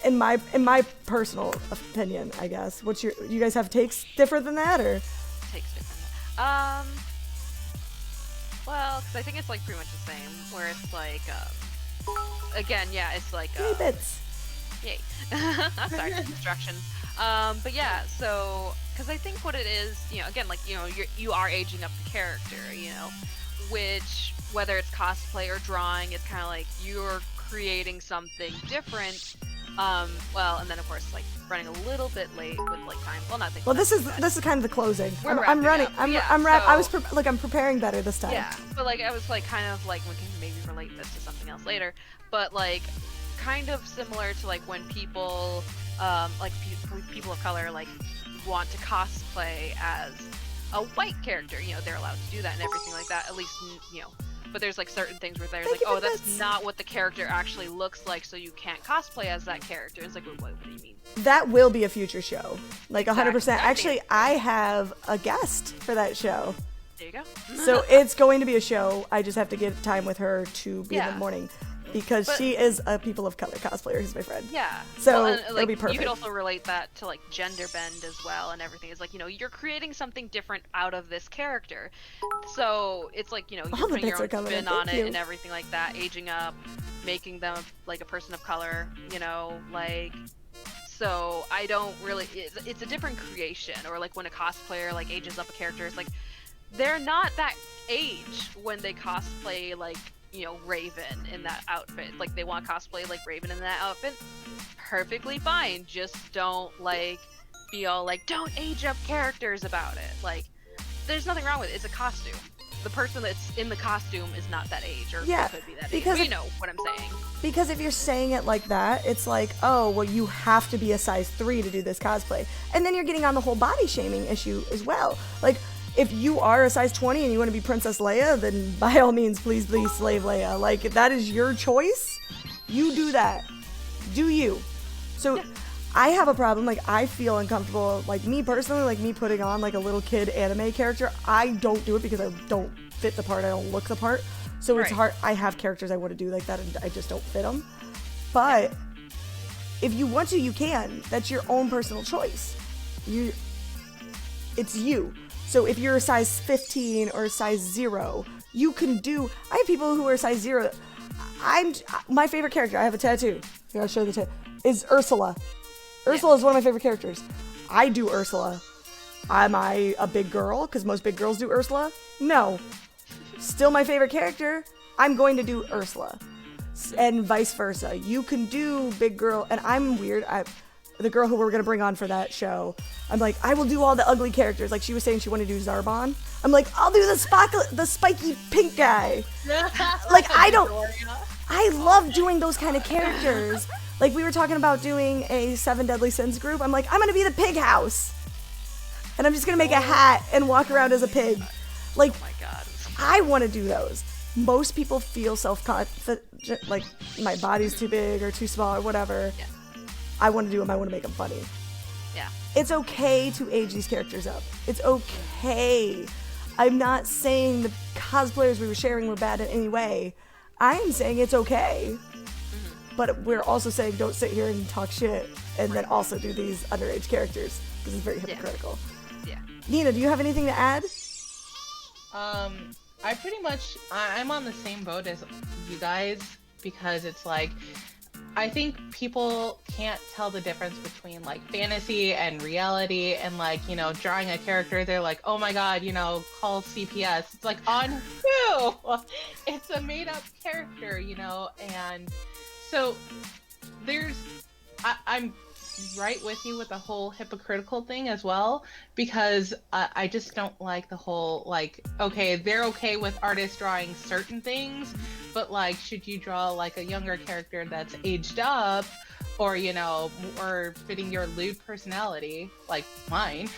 Speaker 1: In my personal opinion, I guess. You guys have takes different than that, or?
Speaker 2: Takes different. Well, because I think it's like pretty much the same. Where it's like, again, yeah, it's like.
Speaker 1: Yay, bits.
Speaker 2: Yay. Sorry, distractions. But yeah, so because I think what it is, you know, again, like you are aging up the character, you know, which whether it's cosplay or drawing, it's kind of like you're creating something different. Well, and then of course, like running a little bit late with like time. Well, not
Speaker 1: Well, this is kind of the closing.
Speaker 2: We're
Speaker 1: I'm
Speaker 2: wrapping
Speaker 1: running.
Speaker 2: up.
Speaker 1: I'm
Speaker 2: Yeah,
Speaker 1: I was
Speaker 2: so-
Speaker 1: I'm preparing better this time.
Speaker 2: Yeah, but like I was like kind of like we can maybe relate this to something else later, but like kind of similar to like when people like people of color like want to cosplay as a white character, you know, they're allowed to do that and everything like that, at least, you know, but there's like certain things where there's
Speaker 1: They
Speaker 2: like,
Speaker 1: give
Speaker 2: oh,
Speaker 1: it
Speaker 2: that's
Speaker 1: bits.
Speaker 2: not what the character actually looks like, so you can't cosplay as that character. It's like, what do you mean?
Speaker 1: That will be a future show. Like 100%.
Speaker 2: Exactly.
Speaker 1: Actually, I have a guest for that show.
Speaker 2: There you go.
Speaker 1: So it's going to be a show. I just have to get time with her to be in
Speaker 2: Yeah.
Speaker 1: the morning because
Speaker 2: But-
Speaker 1: she is a people of color cosplayer who's my friend.
Speaker 2: Yeah.
Speaker 1: So
Speaker 2: and,
Speaker 1: it'll be perfect.
Speaker 2: You could also relate that to like gender bend as well and everything. It's like, you're creating something different out of this character. So it's like, you're
Speaker 1: All the
Speaker 2: putting your
Speaker 1: bits are
Speaker 2: own
Speaker 1: coming in.
Speaker 2: spin on
Speaker 1: Thank
Speaker 2: it
Speaker 1: you.
Speaker 2: and everything like that, aging up, making them like a person of color, like. So I don't really. It's a different creation, or like when a cosplayer like ages up a character, it's like they're not that age when they cosplay like Raven in that outfit. Like they want to cosplay like Raven in that outfit, perfectly fine. Just don't like be all like don't age up characters about it. Like there's nothing wrong with it. It's a costume. The person that's in the costume is not that age, or
Speaker 1: Yeah,
Speaker 2: could be that
Speaker 1: because
Speaker 2: age.
Speaker 1: if-
Speaker 2: You know what I'm saying?
Speaker 1: Because if you're saying it like that, it's like, oh, well, you have to be a size 3 to do this cosplay. And then you're getting on the whole body shaming issue as well. Like, if you are a size 20 and you want to be Princess Leia, then by all means, please be Slave Leia. Like, if that is your choice, you do that. Do you. So, I have a problem. Like, I feel uncomfortable. Like, me personally, like me putting on like a little kid anime character, I don't do it because I don't fit the part. I don't look the part. So it's
Speaker 2: Right.
Speaker 1: hard. I have characters I want to do like that, and I just don't fit them. But if you want to, you can. That's your own personal choice. It's you. So if you're a size 15 or a size 0, you can do. I have people who are size 0. My favorite character. I have a tattoo. Here, I'll show you the tattoo. Is Ursula. Ursula is one of my favorite characters. I do Ursula. Am I a big girl? Because most big girls do Ursula. No. Still my favorite character, I'm going to do Ursula. And vice versa. You can do big girl, and I'm weird. The girl who we're going to bring on for that show, I'm like, I will do all the ugly characters. Like she was saying she wanted to do Zarbon. I'm like, I'll do the spiky pink guy. Like I love doing those kind of characters. Like we were talking about doing a 7 Deadly Sins group. I'm like, I'm going to be the pig house. And I'm just going to make a hat and walk around as a pig. Like,
Speaker 2: Oh my god.
Speaker 1: I want to do those. Most people feel self-confident, like my body's too big or too small or whatever.
Speaker 2: Yeah.
Speaker 1: I want to do them. I want to make them funny.
Speaker 2: Yeah.
Speaker 1: It's okay to age these characters up. It's okay. I'm not saying the cosplayers we were sharing were bad in any way. I am saying it's okay. But we're also saying don't sit here and talk shit and then also do these underage characters because it's very hypocritical.
Speaker 2: Yeah.
Speaker 1: Nina, do you have anything to add?
Speaker 3: I'm on the same boat as you guys because it's like, I think people can't tell the difference between like fantasy and reality and like, drawing a character, they're like, oh my god, call CPS. It's like, on who? It's a made up character, and so I'm right with you with the whole hypocritical thing as well, because I just don't like the whole like, okay, they're okay with artists drawing certain things, but like, should you draw like a younger character that's aged up or or fitting your lewd personality like mine,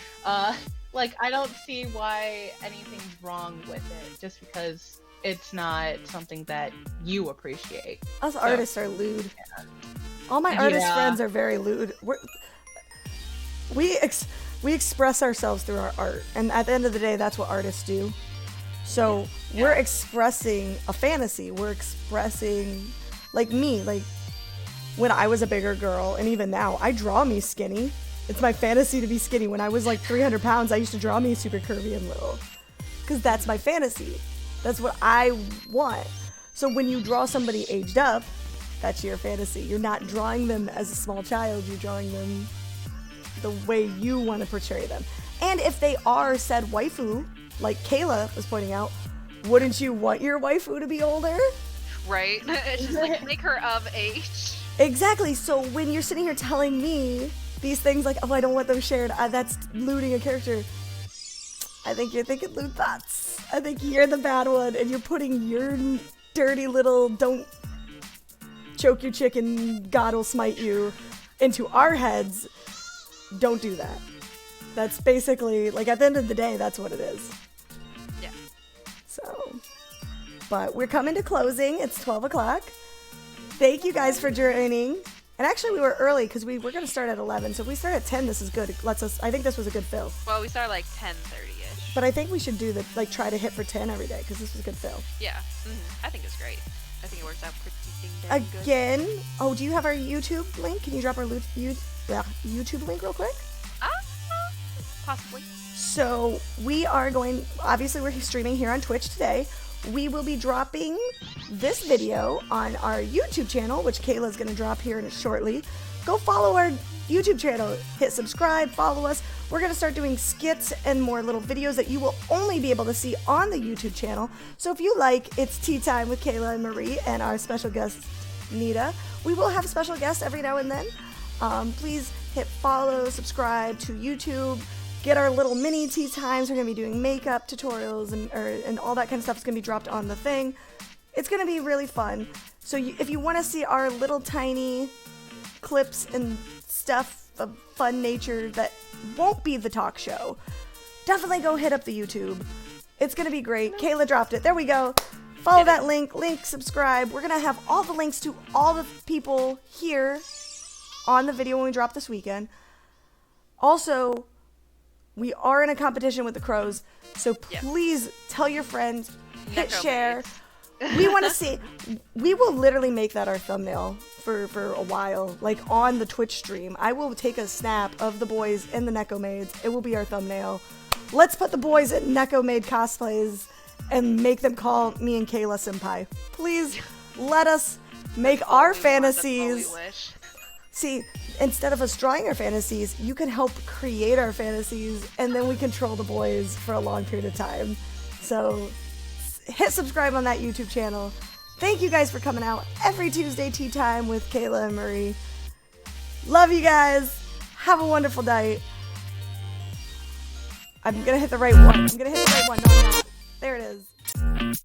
Speaker 3: like I don't see why anything's wrong with it just because it's not something that you appreciate.
Speaker 1: Us artists are lewd. All my artist friends are very lewd. We express ourselves through our art, and at the end of the day, that's what artists do. So we're expressing a fantasy. We're expressing, like me, like when I was a bigger girl, and even now, I draw me skinny. It's my fantasy to be skinny. When I was like 300 pounds, I used to draw me super curvy and little, because that's my fantasy. That's what I want. So when you draw somebody aged up, that's your fantasy. You're not drawing them as a small child. You're drawing them the way you want to portray them. And if they are said waifu, like Kayla was pointing out, wouldn't you want your waifu to be older?
Speaker 2: Right? It's just like, make her of age.
Speaker 1: Exactly. So when you're sitting here telling me these things like, oh, I don't want them shared, that's looting a character, I think you're thinking lewd thoughts. I think you're the bad one, and you're putting your dirty little don't choke your chicken, God will smite you into our heads. Don't do that. That's basically, like, at the end of the day, that's what it is.
Speaker 2: Yeah.
Speaker 1: So, But we're coming to closing. It's 12 o'clock. Thank you guys for joining. And actually, we were early because we were going to start at 11. So if we start at 10, this is good. It lets us. I think this was a good fill.
Speaker 2: Well, we start like 10:30ish.
Speaker 1: But I think we should do try to hit for 10 every day because this was a good fill.
Speaker 2: Yeah, I think it's great. I think it works out pretty dang good.
Speaker 1: Again, do you have our YouTube link? Can you drop our YouTube link real quick?
Speaker 2: Possibly.
Speaker 1: So we are going, obviously we're streaming here on Twitch today. We will be dropping this video on our YouTube channel, which Kayla's going to drop here shortly. Go follow our YouTube channel, hit subscribe, follow us. We're going to start doing skits and more little videos that you will only be able to see on the YouTube channel. So if you like It's Tea Time with Kayla and Marie and our special guest, Nita, we will have special guests every now and then. Please hit follow, subscribe to YouTube. Get our little mini tea times. We're going to be doing makeup tutorials and all that kind of stuff is going to be dropped on the thing. It's going to be really fun. So if you want to see our little tiny clips and stuff of fun nature that won't be the talk show, definitely go hit up the YouTube. It's going to be great. Kayla dropped it. There we go. Follow that link, subscribe. We're going to have all the links to all the people here on the video when we drop this weekend. Also, we are in a competition with the crows, so please tell your friends, hit share. We want to see. We will literally make that our thumbnail for a while, like on the Twitch stream. I will take a snap of the boys in the Neko Maids. It will be our thumbnail. Let's put the boys in Neko Maid cosplays and make them call me and Kayla senpai. Please let us make our fantasies. See, instead of us drawing our fantasies, you can help create our fantasies, and then we control the boys for a long period of time. So hit subscribe on that YouTube channel. Thank you guys for coming out every Tuesday tea time with Kayla and Marie. Love you guys. Have a wonderful night. I'm going to hit the right one. No, I'm not. There it is.